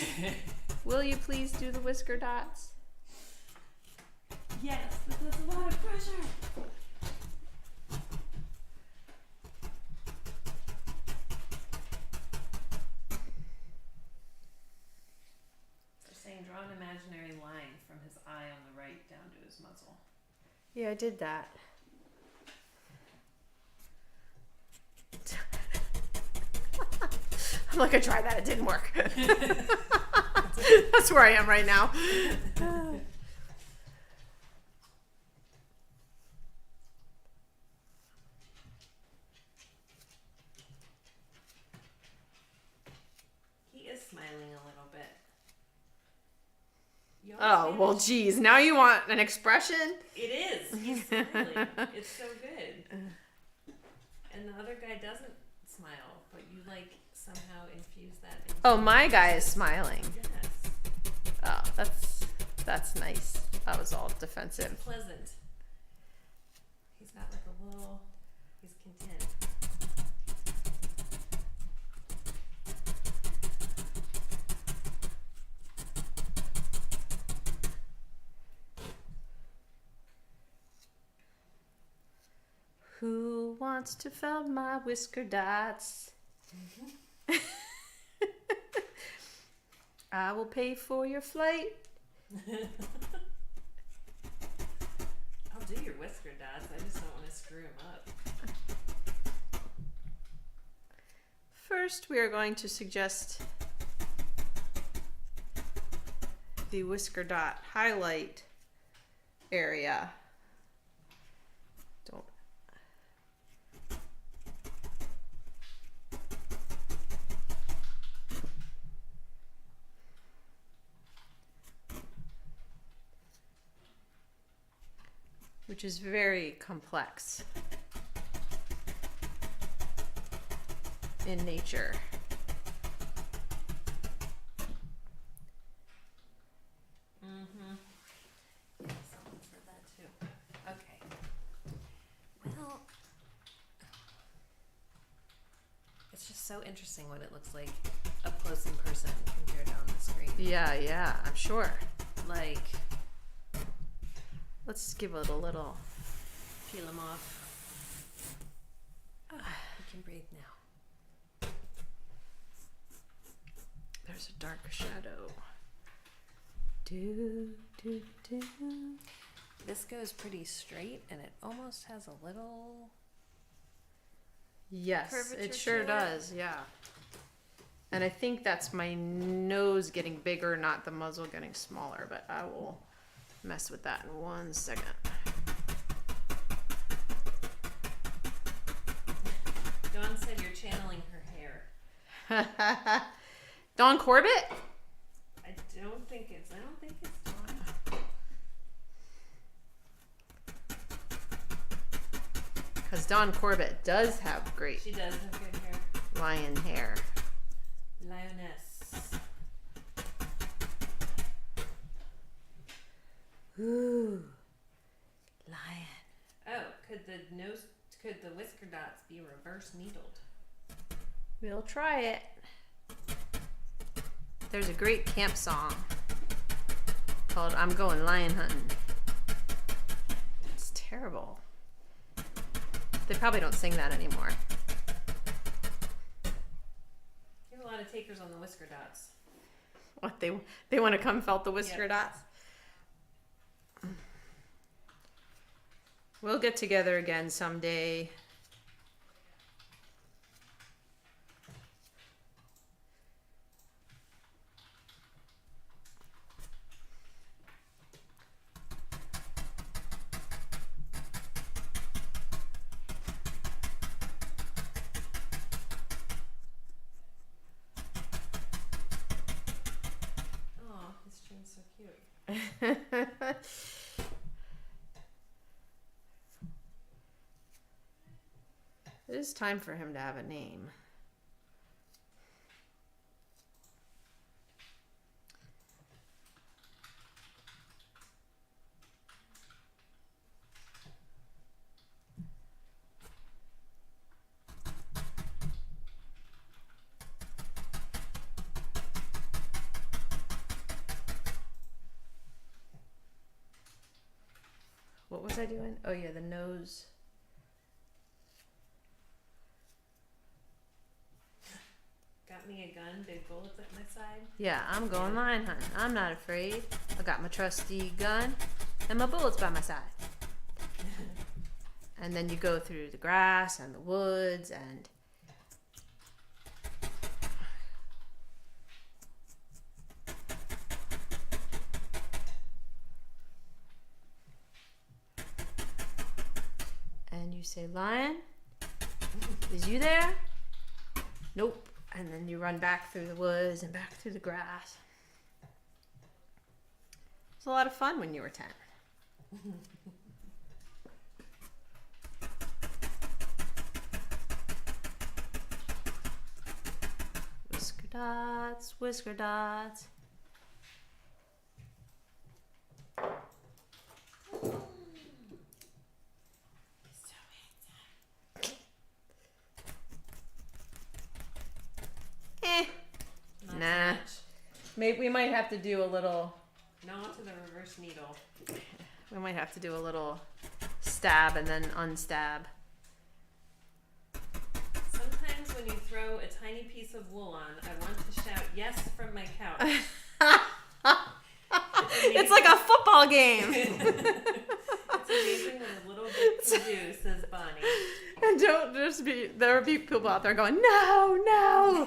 A: Will you please do the whisker dots?
C: Yes, but that's a lot of pressure. So saying draw an imaginary line from his eye on the right down to his muzzle.
A: Yeah, I did that. I'm like, I tried that, it didn't work. That's where I am right now.
C: He is smiling a little bit. You
A: Oh,
C: always
A: well,
C: manage-
A: geez. Now you want an expression?
C: It is. He's smiling. It's so good. And the other guy doesn't smile, but you like somehow infuse that into
A: Oh, my guy is smiling.
C: Yes.
A: Oh, that's nice. That was all defensive.
C: Pleasant. He's got like a little, he's content.
A: Who wants to felt my whisker dots? I will pay for your flight.
C: I'll do your whisker dots. I just don't want to screw him up.
A: First, we are going to suggest the whisker dot highlight area. Don't. Which is very complex in nature.
C: Mm-hmm. Yeah, someone said that too. Okay. Well, it's just so interesting what it looks like up close in person compared to on the screen.
A: Yeah, I'm sure.
C: Like,
A: Let's give it a little.
C: peel him off. You can breathe now.
A: There's a dark shadow. Do.
C: This goes pretty straight, and it almost has a little.
A: Yes,
C: Curvature
A: it sure
C: to it.
A: does. Yeah. And I think that's my nose getting bigger, not the muzzle getting smaller. But I will mess with that in 1 second.
C: Dawn said you're channeling her hair.
A: Dawn Corbett?
C: I don't think it's Dawn.
A: Because Dawn Corbett does have great
C: She does have good hair.
A: lion hair.
C: Lioness.
A: Ooh. Lion.
C: Oh, could the whisker dots be reverse needled?
A: We'll try it. There's a great camp song called I'm Going Lion Hunting. It's terrible. They probably don't sing that anymore.
C: You have a lot of takers on the whisker dots.
A: What, they want to come felt the whisker
C: Yep.
A: dots? We'll get together again someday.
C: Oh, this tune's so cute.
A: It is time for him to have a name. What was I doing? Oh yeah, the nose.
C: Got me a gun, big bullets at my side.
A: Yeah, I'm going line hunting. I'm not afraid. I got my trusty gun and my bullets by my side. And then you go through the grass and the woods and you say, "Lion, is you there?" Nope. And then you run back through the woods and back through the grass. It was a lot of fun when you were 10. Whisker dots, whisker dots.
C: Not
A: Nah.
C: so much.
A: Maybe we might have to do a little.
C: Not to the reverse needle.
A: We might have to do a little stab and then unstab.
C: Sometimes when you throw a tiny piece of wool on, I want to shout yes from my couch.
A: It's like a football game.
C: It's amazing what a little bit can do, says Bonnie.
A: And don't just be. There will be people out there going, "No, no."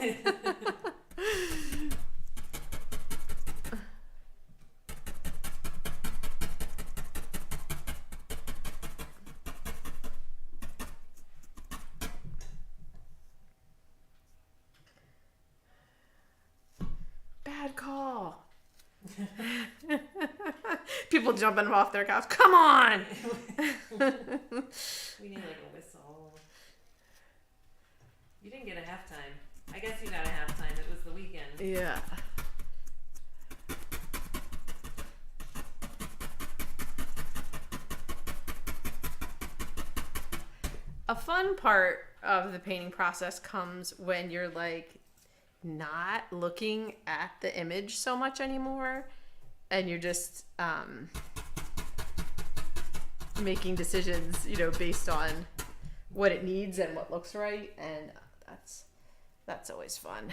A: Bad call. People jumping off their couch. Come on.
C: We need like a whistle. You didn't get a halftime. I guess you got a halftime. It was the weekend.
A: Yeah. A fun part of the painting process comes when you're like not looking at the image so much anymore and you're just making decisions, based on what it needs and what looks right, and that's always fun.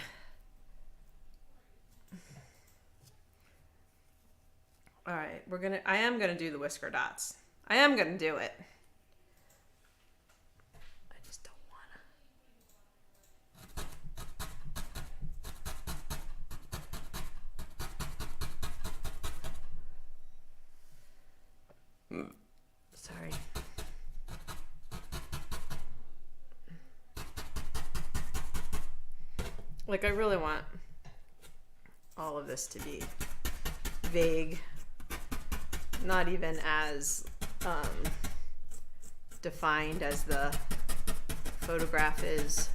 A: All right, I am gonna do the whisker dots. I am gonna do it. I just don't wanna. Sorry. Like, I really want all of this to be vague, not even as defined as the photograph is.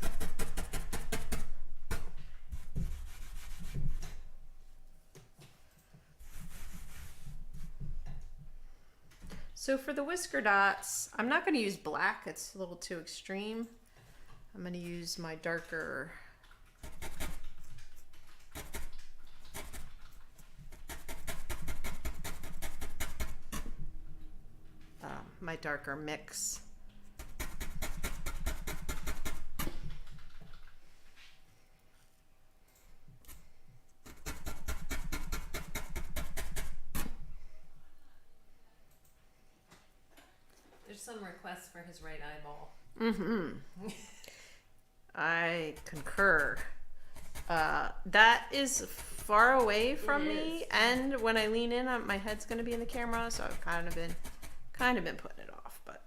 A: So for the whisker dots, I'm not going to use black. It's a little too extreme. I'm going to use my darker mix.
C: There's some requests for his right eyeball.
A: Mm-hmm. I concur. That is far away from me, and when I lean in, my head's going to be in the camera, so I've kind of been putting it off, but.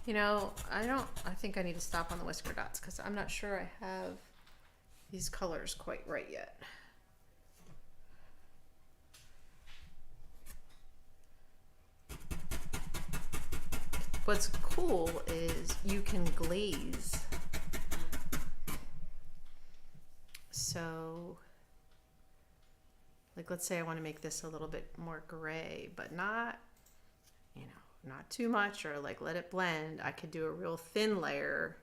A: You know, I think I need to stop on the Whisker Dots because I'm not sure I have these colors quite right yet. What's cool is you can glaze. So, like, let's say I want to make this a little bit more gray, but not, you know, not too much, or like let it blend. I could do a real thin layer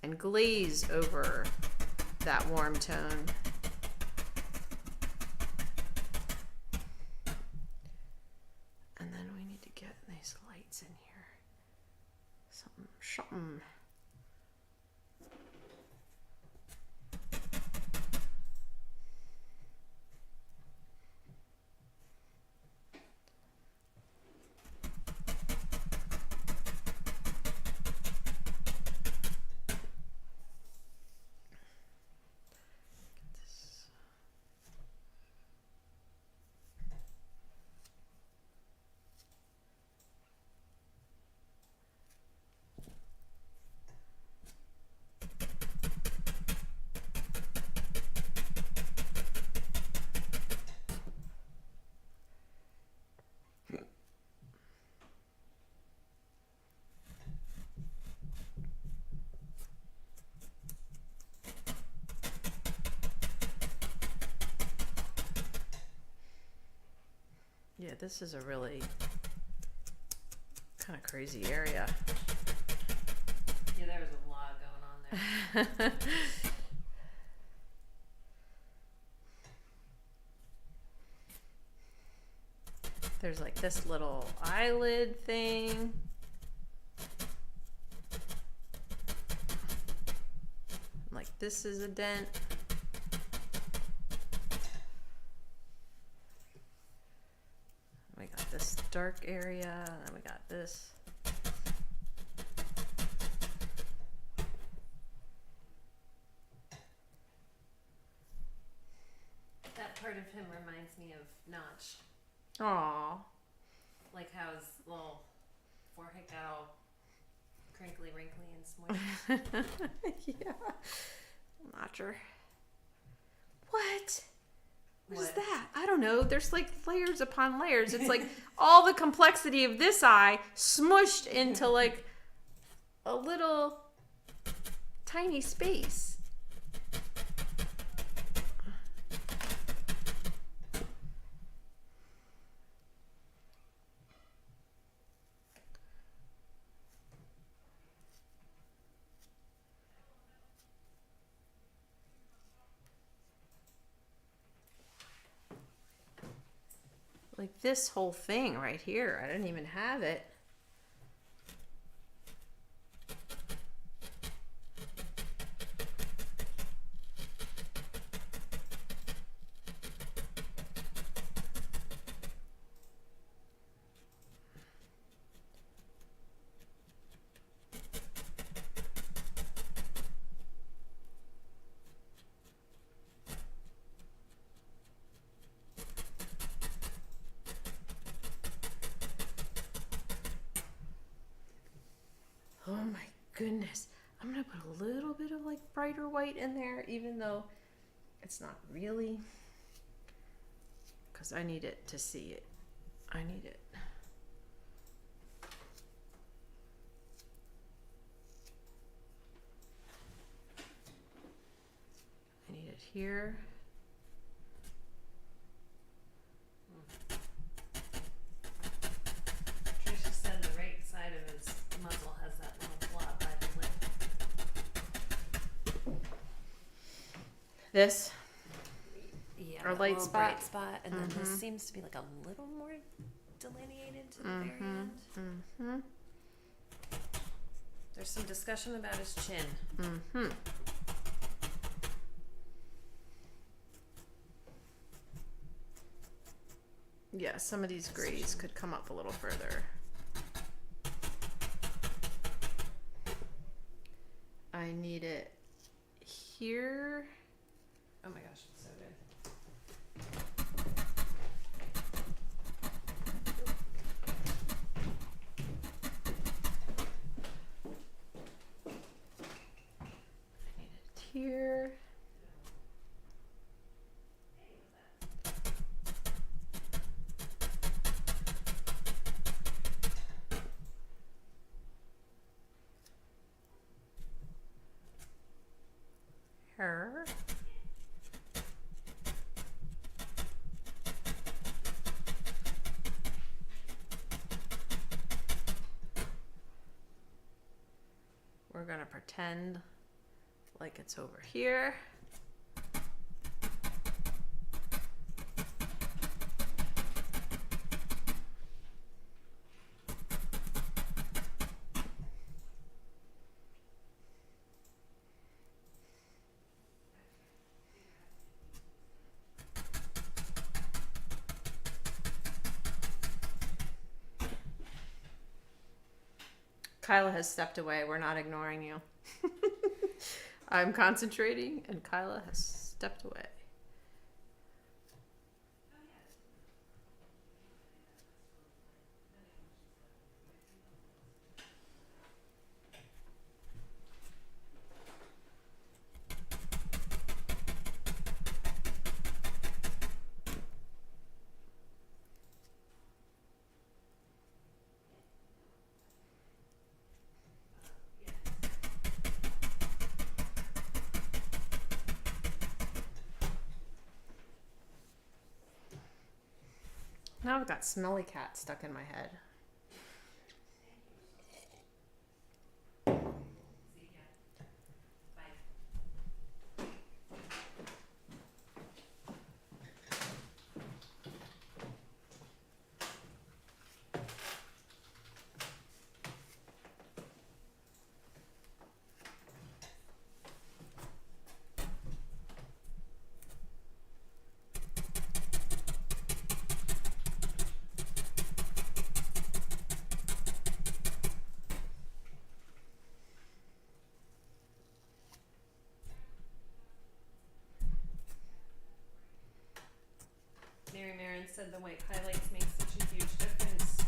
A: and glaze over that warm tone. And then we need to get these lights in here. Something. Yeah, this is a really kind of crazy area.
C: Yeah, there was a lot going on there.
A: There's like this little eyelid thing. Like this is a dent. We got this dark area, and then we got this.
C: That part of him reminds me of Notch.
A: Aww.
C: Like how his little forehead got all crinkly, wrinkly, and smushed.
A: Yeah. Notcher. What? What is that? I don't know. There's like layers upon layers. It's like all the complexity of this eye smushed into like a little tiny space. Like this whole thing right here. I didn't even have it. Oh my goodness. I'm gonna put a little bit of like brighter white in there, even though it's not really, because I need it to see it. I need it. I need it here.
C: Trisha said the right side of his muzzle has that little blob by the lip.
A: This.
C: Yeah,
A: Or
C: that
A: light
C: little
A: spot.
C: bright spot, and then this seems to be like a little more delineated to the very end.
A: Mm-hmm.
C: There's some discussion about his chin.
A: Mm-hmm. Yeah, some of these grays could come up a little further. I need it here.
C: Oh my gosh, it's so good.
A: we're gonna pretend like it's over here. Kyla has stepped away. We're not ignoring you. I'm concentrating, and Kyla has stepped away. Now I've got smelly cat stuck in my head.
C: Mary Marin said the white highlights make such a huge difference.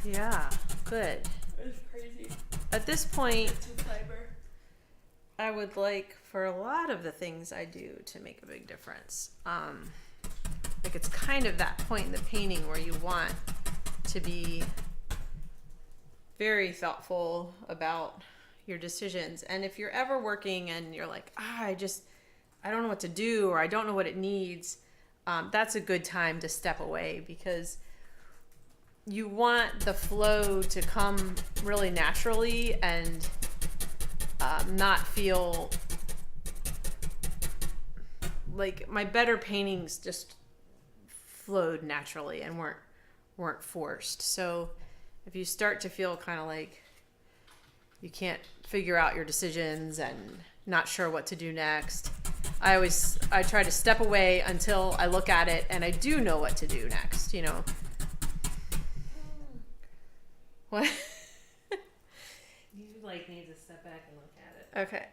A: Yeah, good.
C: It's crazy.
A: At this point,
C: Some fiber.
A: I would like for a lot of the things I do to make a big difference. Like it's kind of that point in the painting where you want to be very thoughtful about your decisions. And if you're ever working and you're like, I don't know what to do, or I don't know what it needs, that's a good time to step away, because you want the flow to come really naturally and not feel like my better paintings just flowed naturally and weren't forced. So if you start to feel kind of like you can't figure out your decisions and not sure what to do next, I try to step away until I look at it and I do know what to do next, you know. What?
C: You like need to step back and look at it.
A: Okay.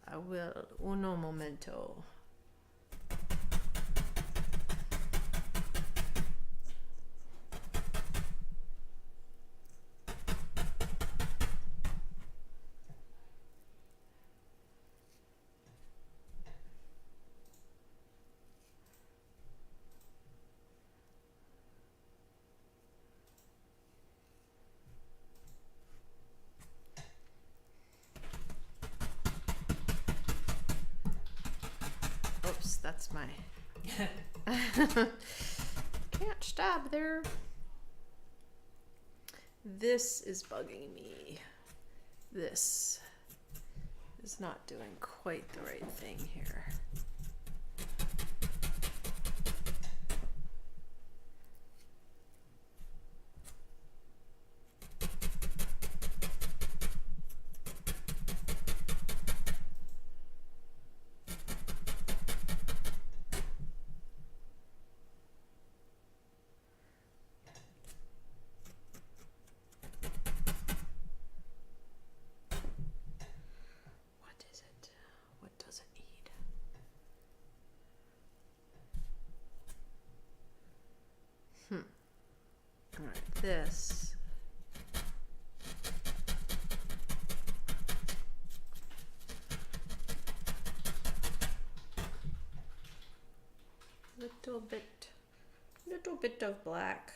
A: I will. Uno momento. Oops, that's my... Can't stab there. This is bugging me. This is not doing quite the right thing here. Alright, this. Little bit of black.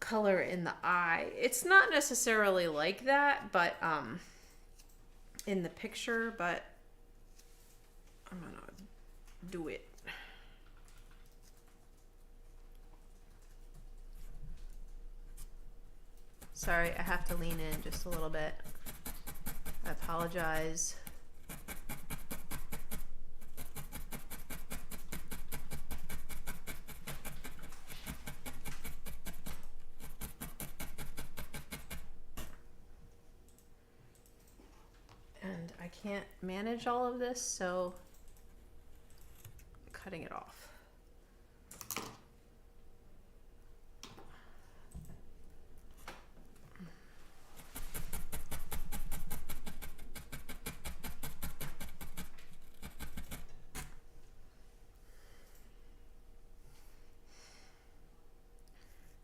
A: color in the eye. It's not necessarily like that, but in the picture, but I'm gonna do it. Sorry, I have to lean in just a little bit. I apologize. And I can't manage all of this, so I'm cutting it off.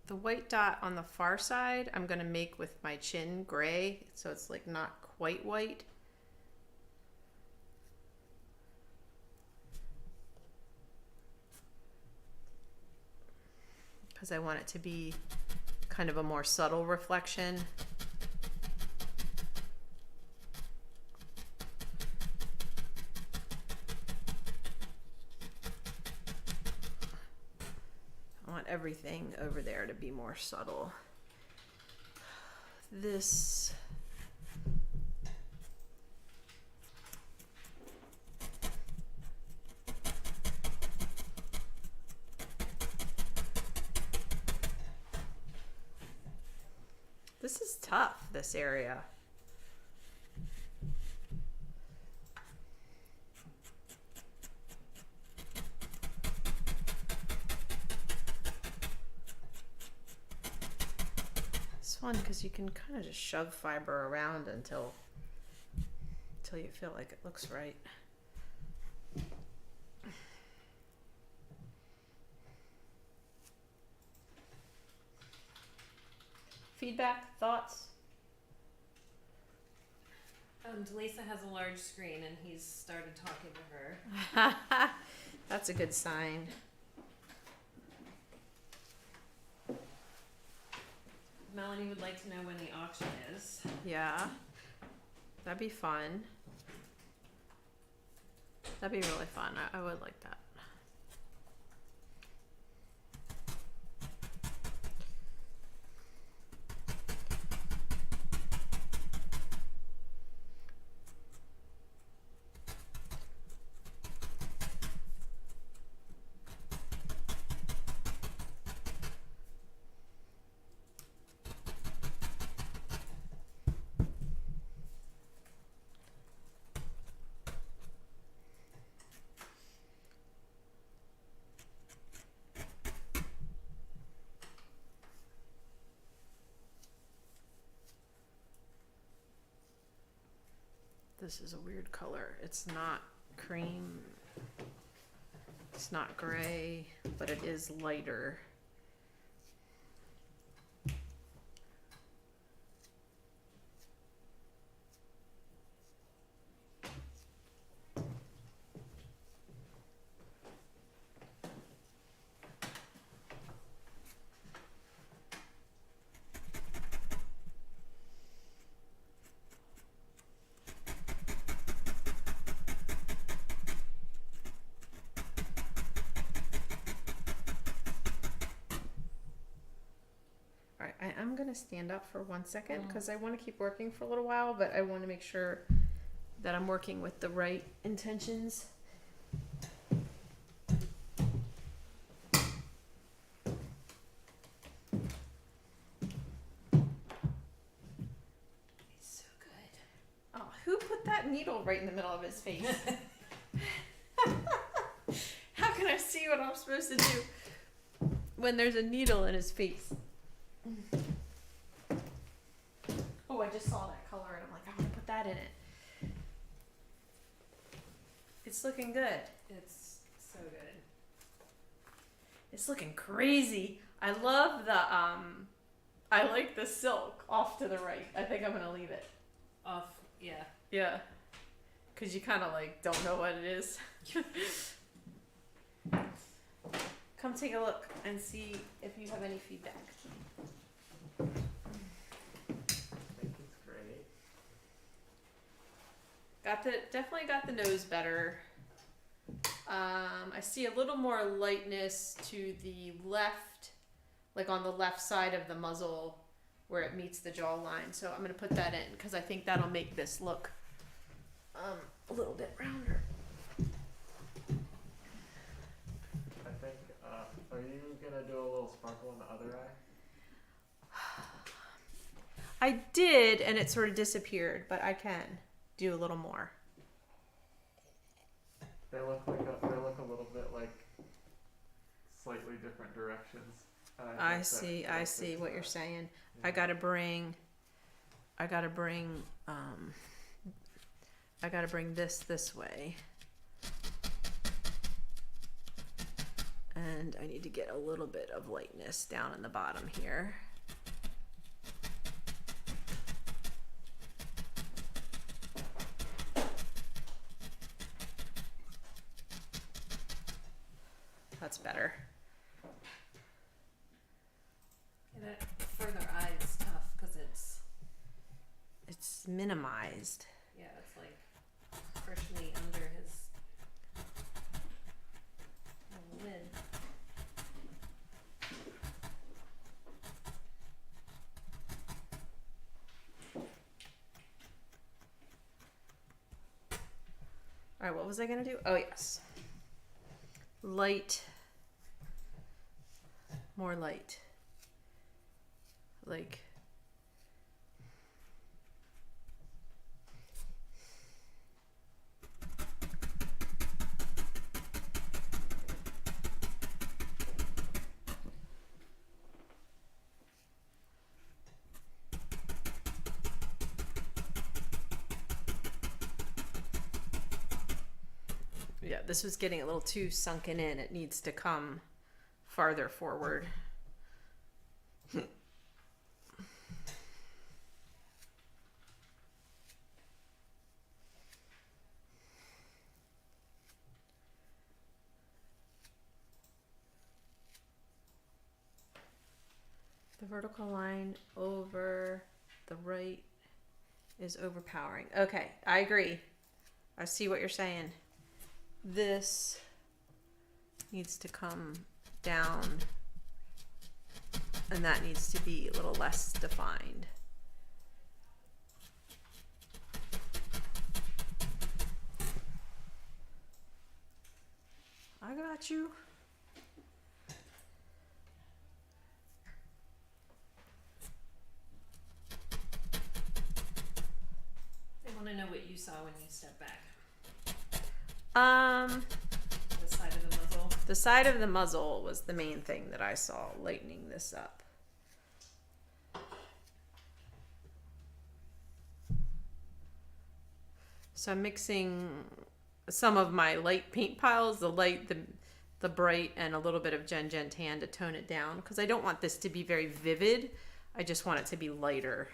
A: The white dot on the far side, I'm gonna make with my chin gray, so it's like not quite white. Because I want it to be kind of a more subtle reflection. I want everything over there to be more subtle. This is tough, this area. It's fun because you can kind of just shove fiber around until you feel like it looks right. Feedback, thoughts?
C: Delisa has a large screen and he's started talking to her.
A: That's a good sign.
C: Melanie would like to know when the auction is.
A: Yeah, that'd be fun. That'd be really fun. I would like that. This is a weird color. It's not cream. It's not gray, but it is lighter. I'm gonna stand up for 1 second because I want to keep working for a little while, but I want to make sure that I'm working with the right intentions. He's so good. Oh, who put that needle right in the middle of his face? How can I see what I'm supposed to do when there's a needle in his face? Oh, I just saw that color and I'm like, I want to put that in it. It's looking good.
C: It's so good.
A: It's looking crazy. I love the I like the silk off to the right. I think I'm gonna leave it.
C: Off, yeah.
A: Yeah. Cause you kinda like don't know what it is. Come take a look and see if you have any feedback. definitely got the nose better. I see a little more lightness to the left, like on the left side of the muzzle where it meets the jawline. So I'm going to put that in because I think that'll make this look a little bit rounder.
B: I think, are you gonna do a little sparkle in the other eye?
A: I did, and it sort of disappeared, but I can do a little more.
B: They look a little bit like slightly different directions.
A: I see what you're saying.
B: Yeah.
A: I gotta bring this way. And I need to get a little bit of lightness down in the bottom here. That's better.
C: And that further eye is tough because
A: It's minimized.
C: yeah, it's like partially under his lid.
A: All right, what was I gonna do? Oh, yes. Light. More light. Like. Yeah, this was getting a little too sunken in. It needs to come farther forward. The vertical line over the right is overpowering. Okay, I agree. I see what you're saying. This needs to come down, and that needs to be a little less defined. I got you.
C: I want to know what you saw when you stepped back. The side of the muzzle.
A: The side of the muzzle was the main thing that I saw lightening this up. So I'm mixing some of my light paint piles, the light, the bright, and a little bit of Gen Tan to tone it down because I don't want this to be very vivid. I just want it to be lighter.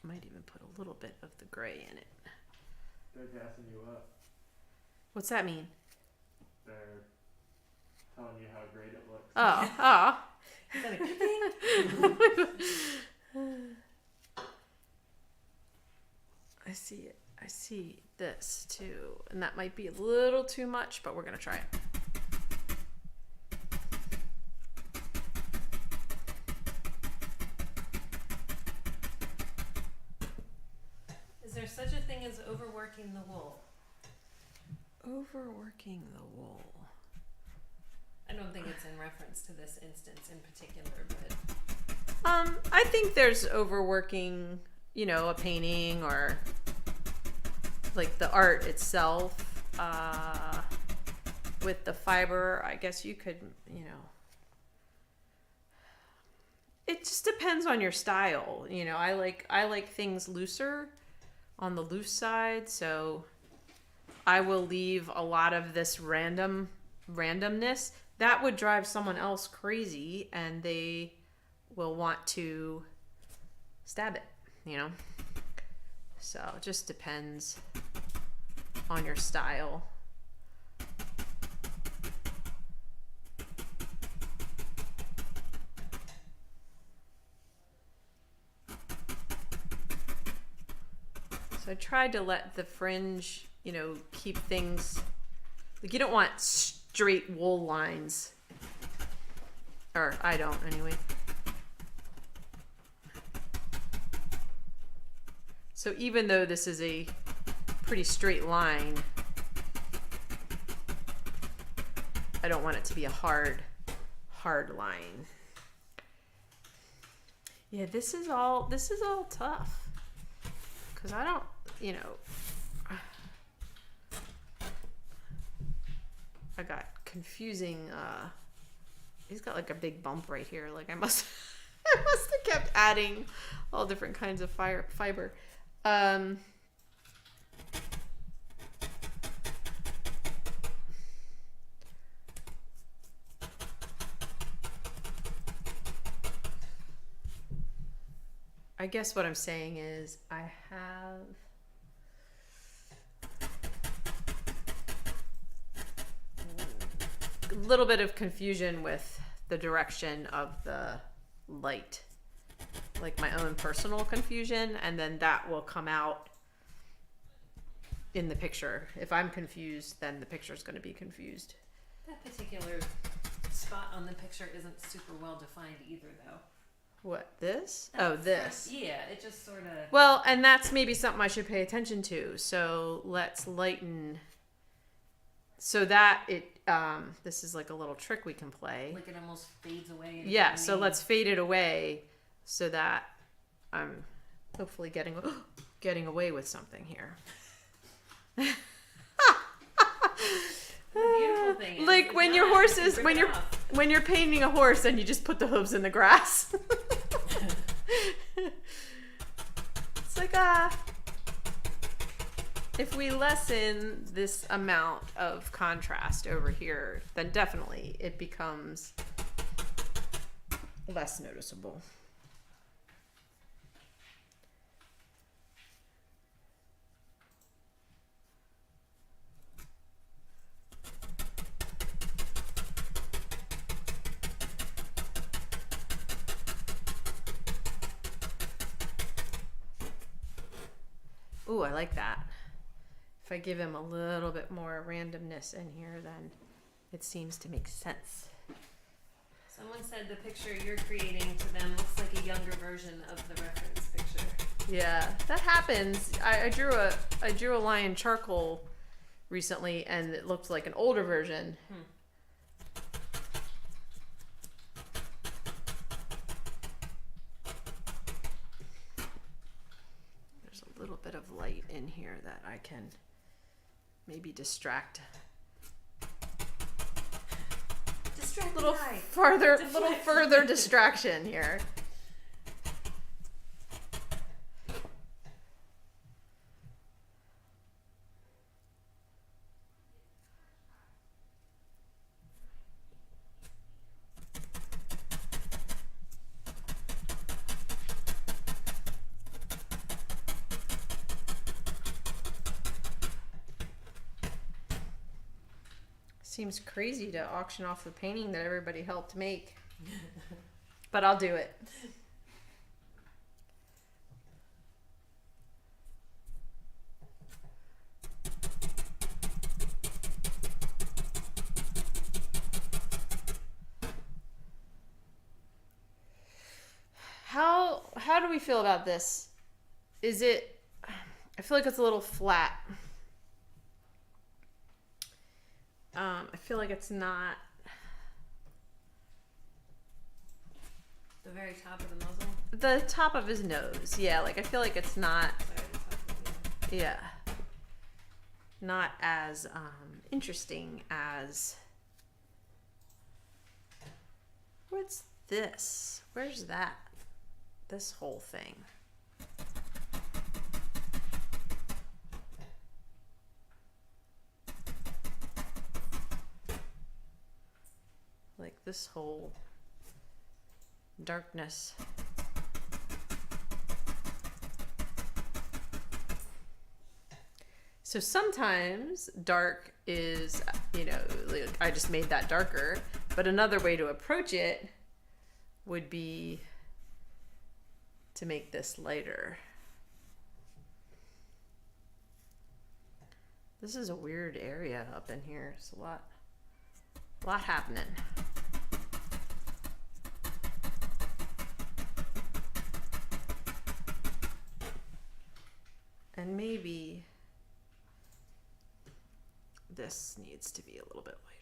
A: Might even put a little bit of the gray in it.
B: They're gassing you up.
A: What's that mean?
B: They're telling you how great it looks.
A: Oh.
C: Is that a good thing?
A: I see it. I see this too. And that might be a little too much, but we're going to try it.
C: Is there such a thing as overworking the wool?
A: Overworking the wool.
C: I don't think it's in reference to this instance in particular, but
A: I think there's overworking, a painting or like the art itself. With the fiber, I guess you could, it just depends on your style. I like things looser, on the loose side, so I will leave a lot of this randomness. That would drive someone else crazy and they will want to stab it, So it just depends on your style. So I tried to let the fringe, you know, keep things, like you don't want straight wool lines. Or I don't anyway. So even though this is a pretty straight line, I don't want it to be a hard line. Yeah, this is all tough. Cause I don't, you know, I got confusing, he's got like a big bump right here. Like I must have kept adding all different kinds of fiber. I guess what I'm saying is I have a little bit of confusion with the direction of the light, like my own personal confusion, and then that will come out in the picture. If I'm confused, then the picture's going to be confused.
C: That particular spot on the picture isn't super well defined either, though.
A: What, this? Oh, this.
C: Yeah, it just sort of...
A: Well, and that's maybe something I should pay attention to. So let's lighten so that it, this is like a little trick we can play.
C: Like it almost fades away.
A: Yeah, so let's fade it away so that I'm hopefully getting away with something here.
C: The beautiful thing is,
A: like when your horses, when you're painting a horse and you just put the hooves in the grass. It's like if we lessen this amount of contrast over here, then definitely it becomes less noticeable. Ooh, I like that. If I give him a little bit more randomness in here, then it seems to make sense.
C: Someone said the picture you're creating to them looks like a younger version of the reference picture.
A: Yeah, that happens. I drew a lion charcoal recently, and it looked like an older version. There's a little bit of light in here that I can maybe distract.
C: Distract
A: A little
C: the eye.
A: further distraction here. Seems crazy to auction off the painting that everybody helped make. But I'll do it. How do we feel about this? Is it, I feel like it's a little flat. I feel like it's not
C: The very top of the muzzle.
A: the top of his nose. Yeah, like I feel like it's not,
C: Sorry, the top of the
A: yeah, not as interesting as, what's this? Where's that? This whole thing. Like this whole darkness. So sometimes dark is, you know, like I just made that darker, but another way to approach it would be to make this lighter. This is a weird area up in here. It's a lot happening. And maybe this needs to be a little bit lighter.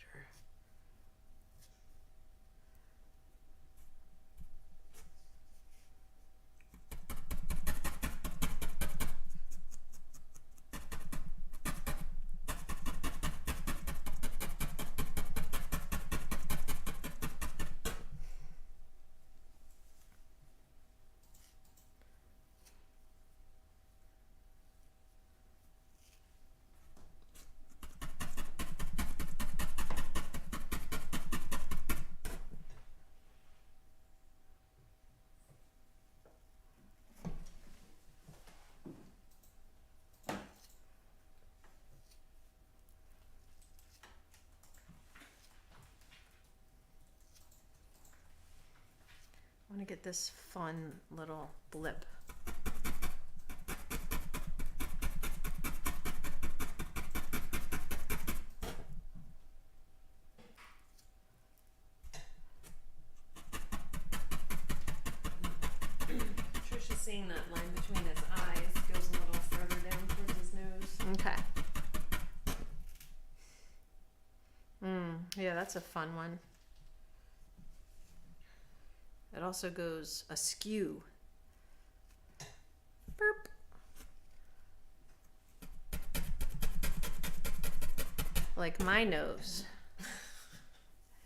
A: I want to get this fun little blip.
C: Trisha's seeing that line between his eyes goes a little further down towards his nose.
A: Okay. Yeah, that's a fun one. It also goes askew. Burp. Like my nose. It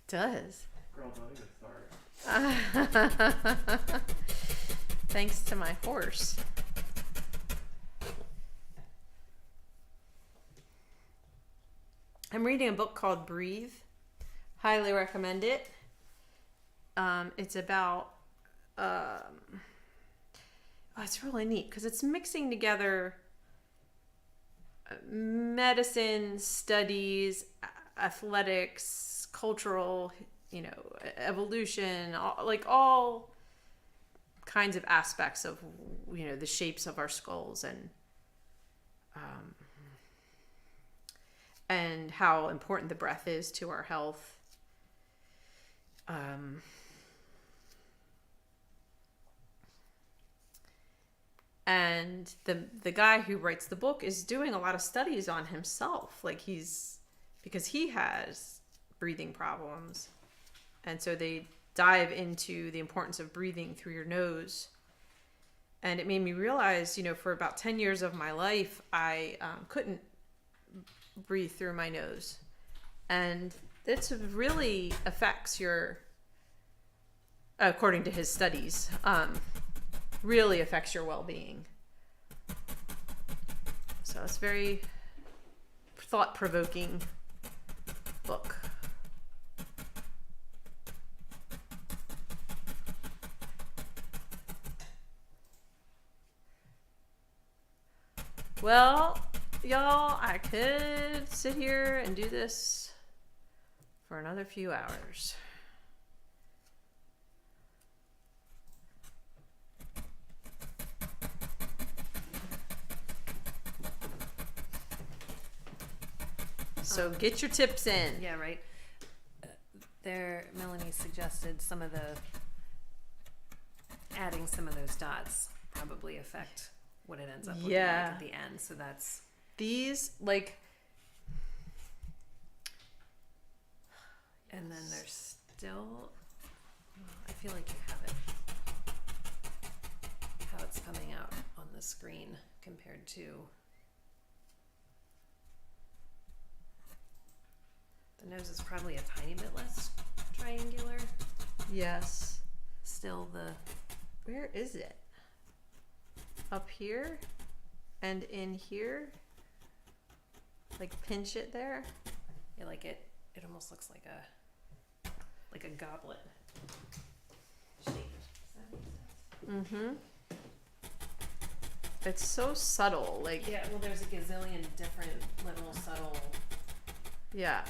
A: does.
B: Girl, don't even start.
A: Thanks to my horse. I'm reading a book called Breathe. Highly recommend it. It's about, it's really neat because it's mixing together medicine, studies, athletics, cultural, evolution, all kinds of aspects of, the shapes of our skulls and how important the breath is to our health. And the guy who writes the book is doing a lot of studies on himself, because he has breathing problems, and so they dive into the importance of breathing through your nose. And it made me realize, for about 10 years of my life, I couldn't breathe through my nose, and it really affects your, according to his studies, really affects your well-being. So it's very thought-provoking book. Well, y'all, I could sit here and do this for another few hours. So get your tips in.
C: Yeah, right. Melanie suggested adding some of those dots probably affect what it ends up looking like at the end. So that's
A: these
C: and then there's still, I feel like you have it, how it's coming out on the screen compared to the nose is probably a tiny bit less triangular.
A: Yes.
C: Still
A: Where is it? Up here and in here? Pinch it there?
C: Yeah, it almost looks like a goblet shape. Does that make sense?
A: Mm-hmm. It's so subtle.
C: Yeah, well, there's a gazillion different little subtle.
A: Yeah.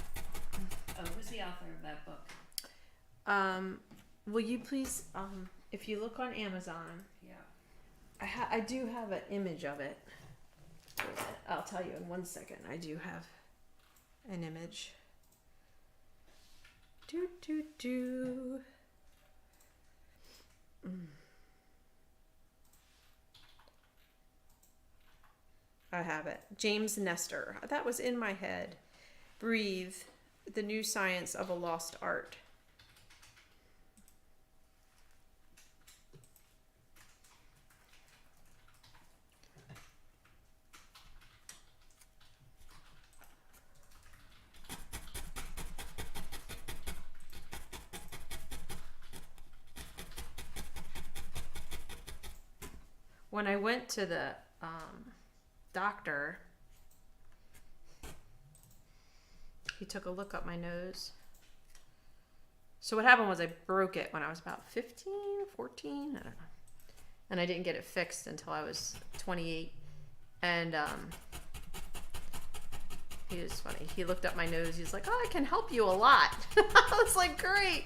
C: Oh, who's the author of that book?
A: Will you please, if you look on Amazon,
C: Yeah.
A: I do have an image of it. Wait a minute, I'll tell you in 1 second. I do have an image. I have it. James Nestor. That was in my head. Breathe. The New Science of a Lost Art. When I went to the doctor, he took a look up my nose. So what happened was I broke it when I was about 15, 14, I don't know. And I didn't get it fixed until I was 28. And he was funny. He looked up my nose. He's like, "Oh, I can help you a lot." I was like, "Great."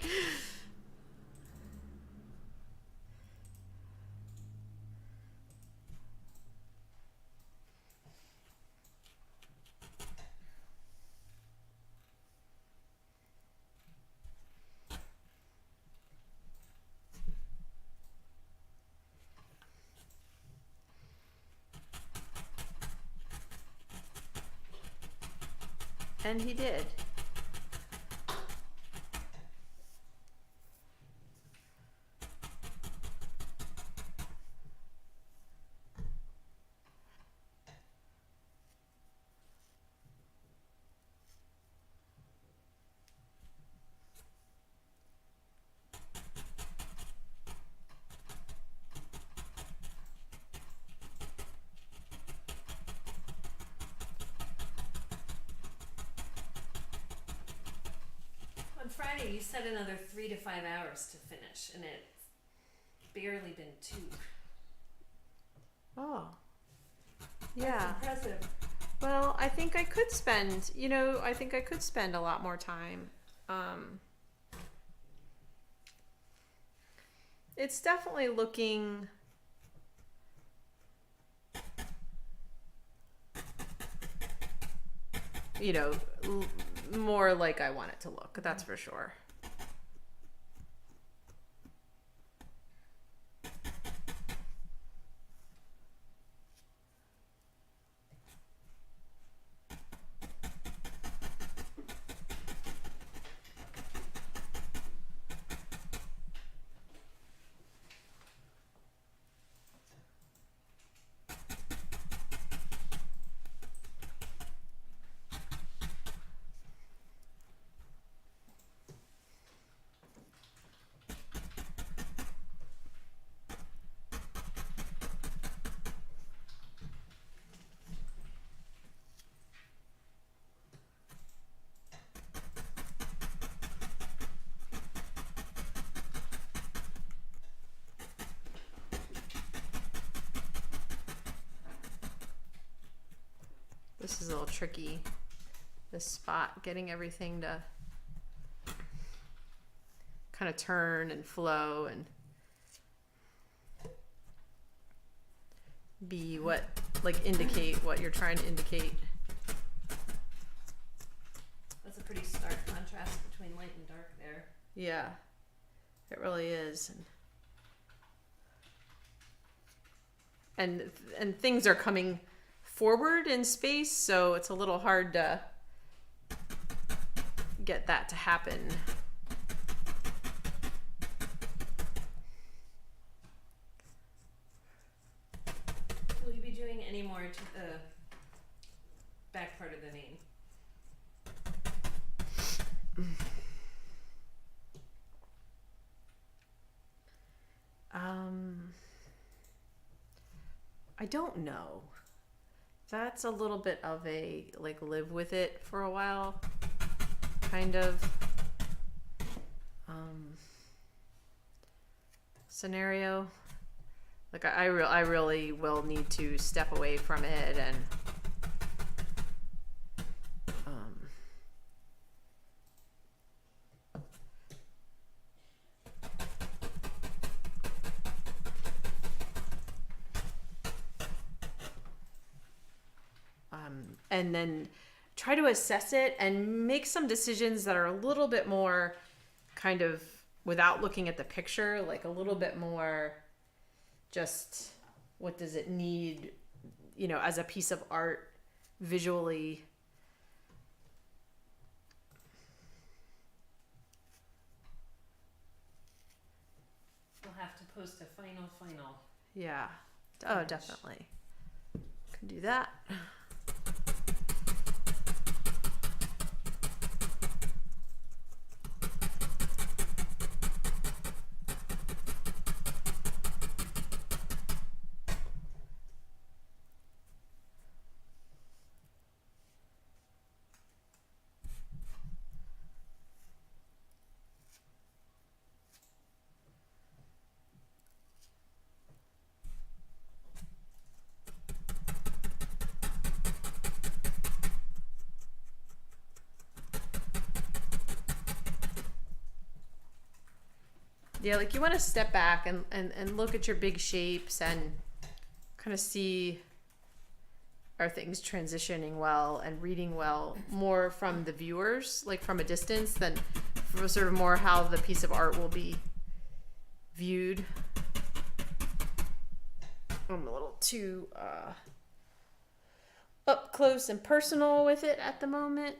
A: And he did.
C: On Friday, you said another 3 to 5 hours to finish, and it's barely been 2.
A: Oh. Yeah.
C: That's impressive.
A: Well, I think I could spend, I think I could spend a lot more time. It's definitely looking more like I want it to look. That's for sure. This is a little tricky, this spot, getting everything to kind of turn and flow and be indicate what you're trying to indicate.
C: That's a pretty stark contrast between light and dark there.
A: Yeah, it really is. And things are coming forward in space, so it's a little hard to get that to happen.
C: Will you be doing any more to the back part of the name?
A: I don't know. That's a little bit of a live with it for a while kind of scenario. I really will need to step away from it and and then try to assess it and make some decisions that are a little bit more kind of without looking at the picture, like a little bit more just what does it need, you know, as a piece of art visually.
C: We'll have to post a final.
A: Yeah. Oh, definitely. Can do that. Yeah, like you want to step back and look at your big shapes and kind of see, are things transitioning well and reading well more from the viewers, like from a distance, than for sort of more how the piece of art will be viewed. I'm a little too up close and personal with it at the moment.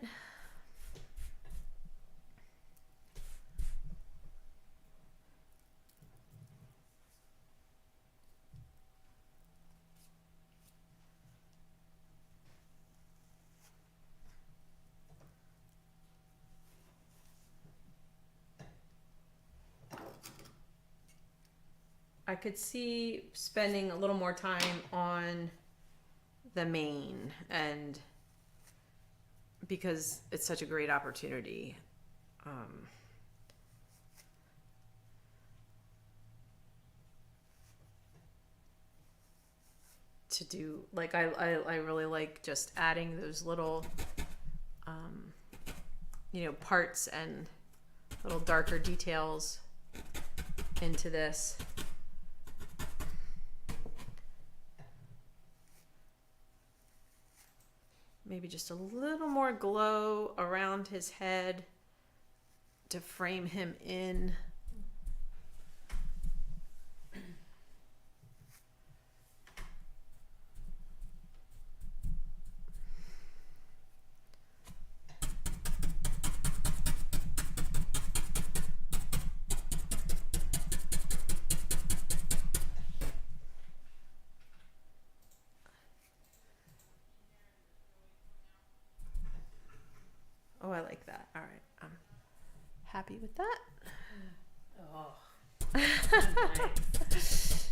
A: I could see spending a little more time on the mane, and because it's such a great opportunity. To do, like, I really like just adding those little you know, parts and little darker details into this. Maybe just a little more glow around his head to frame him in. Oh, I like that. All right. I'm happy with that.
C: Oh, nice.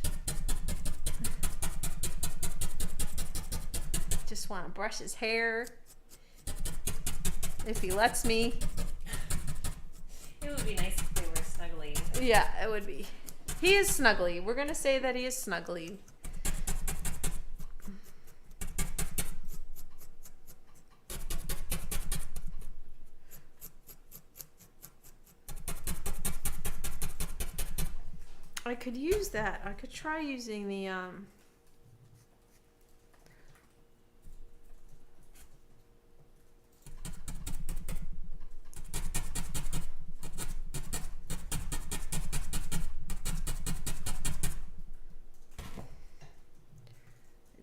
A: Just want to brush his hair if he lets me.
C: It would be nice if they were snuggly.
A: Yeah, it would be. He is snuggly. We're going to say that he is snuggly. I could use that. I could try using the it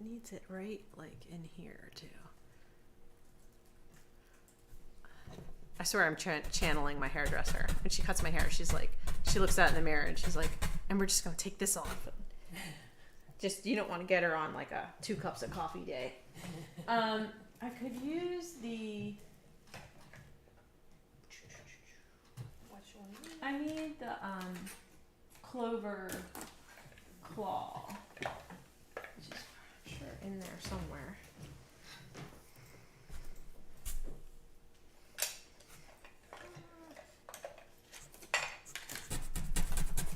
A: needs it right like in here too. I swear I'm channeling my hairdresser. When she cuts my hair, she's like, she looks at it in the mirror and she's like, and we're just gonna take this off. Just, you don't want to get her on like a 2 cups of coffee day. I could use the.
C: Which one?
A: I need the clover claw, which is sure in there somewhere.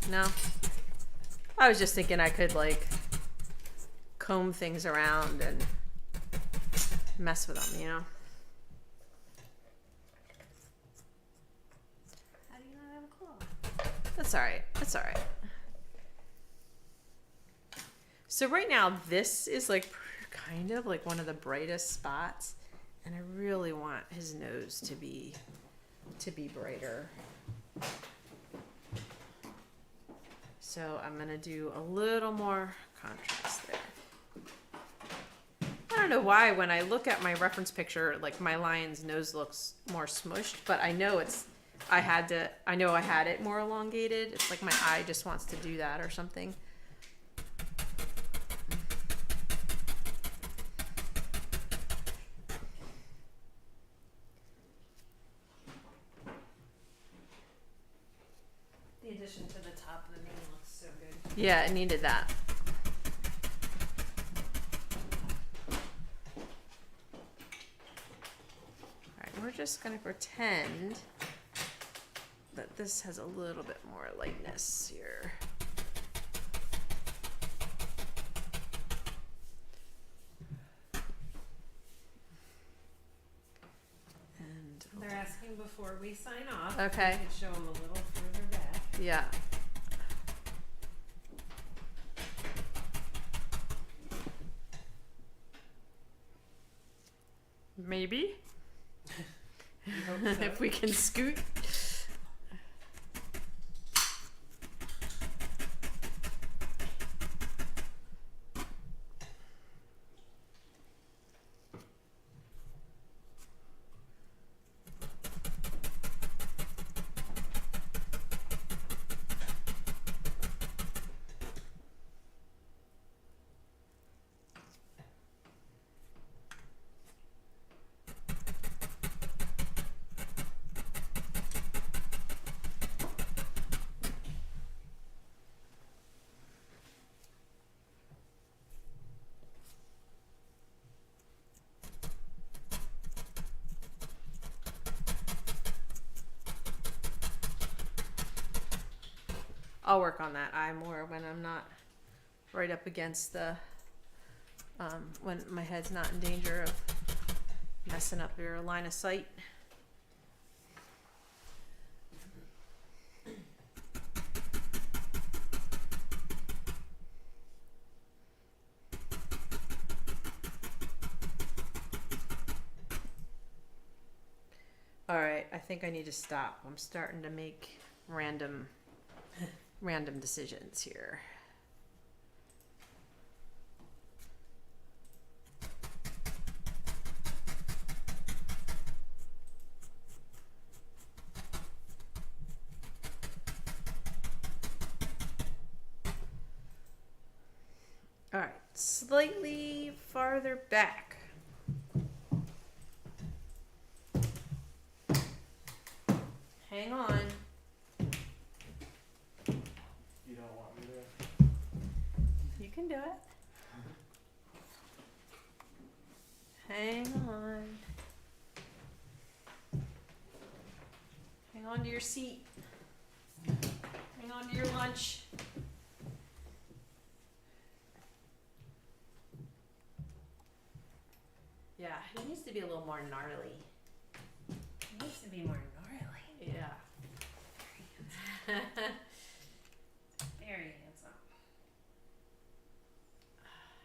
A: No. I was just thinking I could like comb things around and mess with them, you know?
C: How do you not have a claw?
A: That's alright. That's alright. So right now, this is like kind of like one of the brightest spots. And I really want his nose to be brighter. So I'm gonna do a little more contrast there. I don't know why when I look at my reference picture, like my lion's nose looks more smushed, but I know I had it more elongated. It's like my eye just wants to do that or something.
C: The addition to the top of the mane looks so good.
A: Yeah, it needed that. We're just going to pretend that this has a little bit more lightness here. And
C: they're asking before we sign off.
A: Okay.
C: We could show them a little further back.
A: Yeah. Maybe. If we can scoot. I'll work on that eye more when I'm not right up against the, when my head's not in danger of messing up your line of sight. All right, I think I need to stop. I'm starting to make random decisions here. All right, slightly farther back. Hang on.
B: You don't want me to.
A: You can do it. Hang on. Hang on to your seat. Hang on to your lunch. Yeah, he needs to be a little more gnarly.
C: It needs to be more gnarly.
A: Yeah.
C: Very handsome.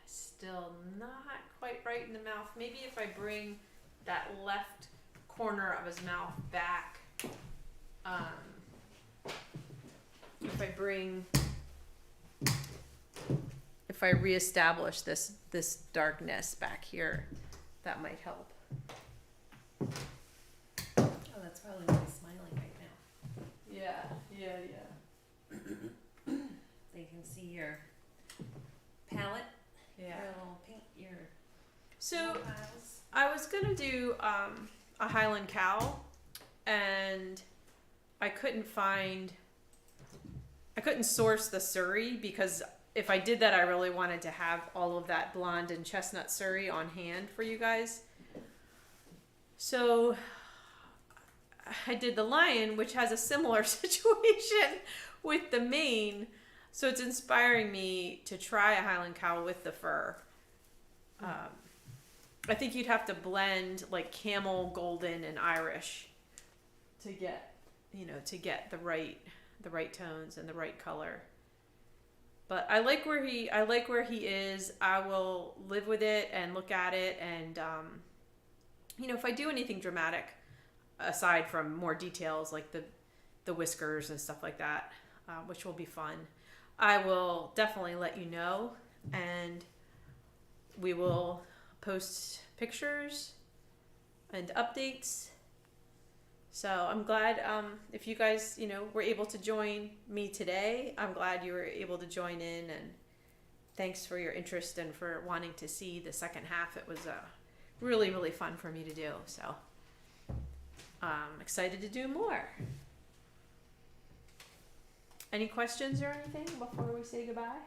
A: Still not quite right in the mouth. Maybe if I bring that left corner of his mouth back, if I reestablish this darkness back here, that might help.
C: Oh, that's probably why he's smiling right now.
A: Yeah.
C: They can see your palette,
A: Yeah.
C: your little paint, your
A: So
C: piles.
A: I was gonna do a Highland cow, and I couldn't source the Surrey, because if I did that, I really wanted to have all of that blonde and chestnut Surrey on hand for you guys. So I did the lion, which has a similar situation with the mane. So it's inspiring me to try a Highland cow with the fur. I think you'd have to blend like camel, golden, and Irish to get the right tones and the right color. But I like where he is. I will live with it and look at it, and you know, if I do anything dramatic, aside from more details like the whiskers and stuff like that, which will be fun, I will definitely let you know, and we will post pictures and updates. So I'm glad if you guys, you know, were able to join me today. I'm glad you were able to join in, and thanks for your interest and for wanting to see the second half. It was really, really fun for me to do. So I'm excited to do more. Any questions or anything before we say goodbye?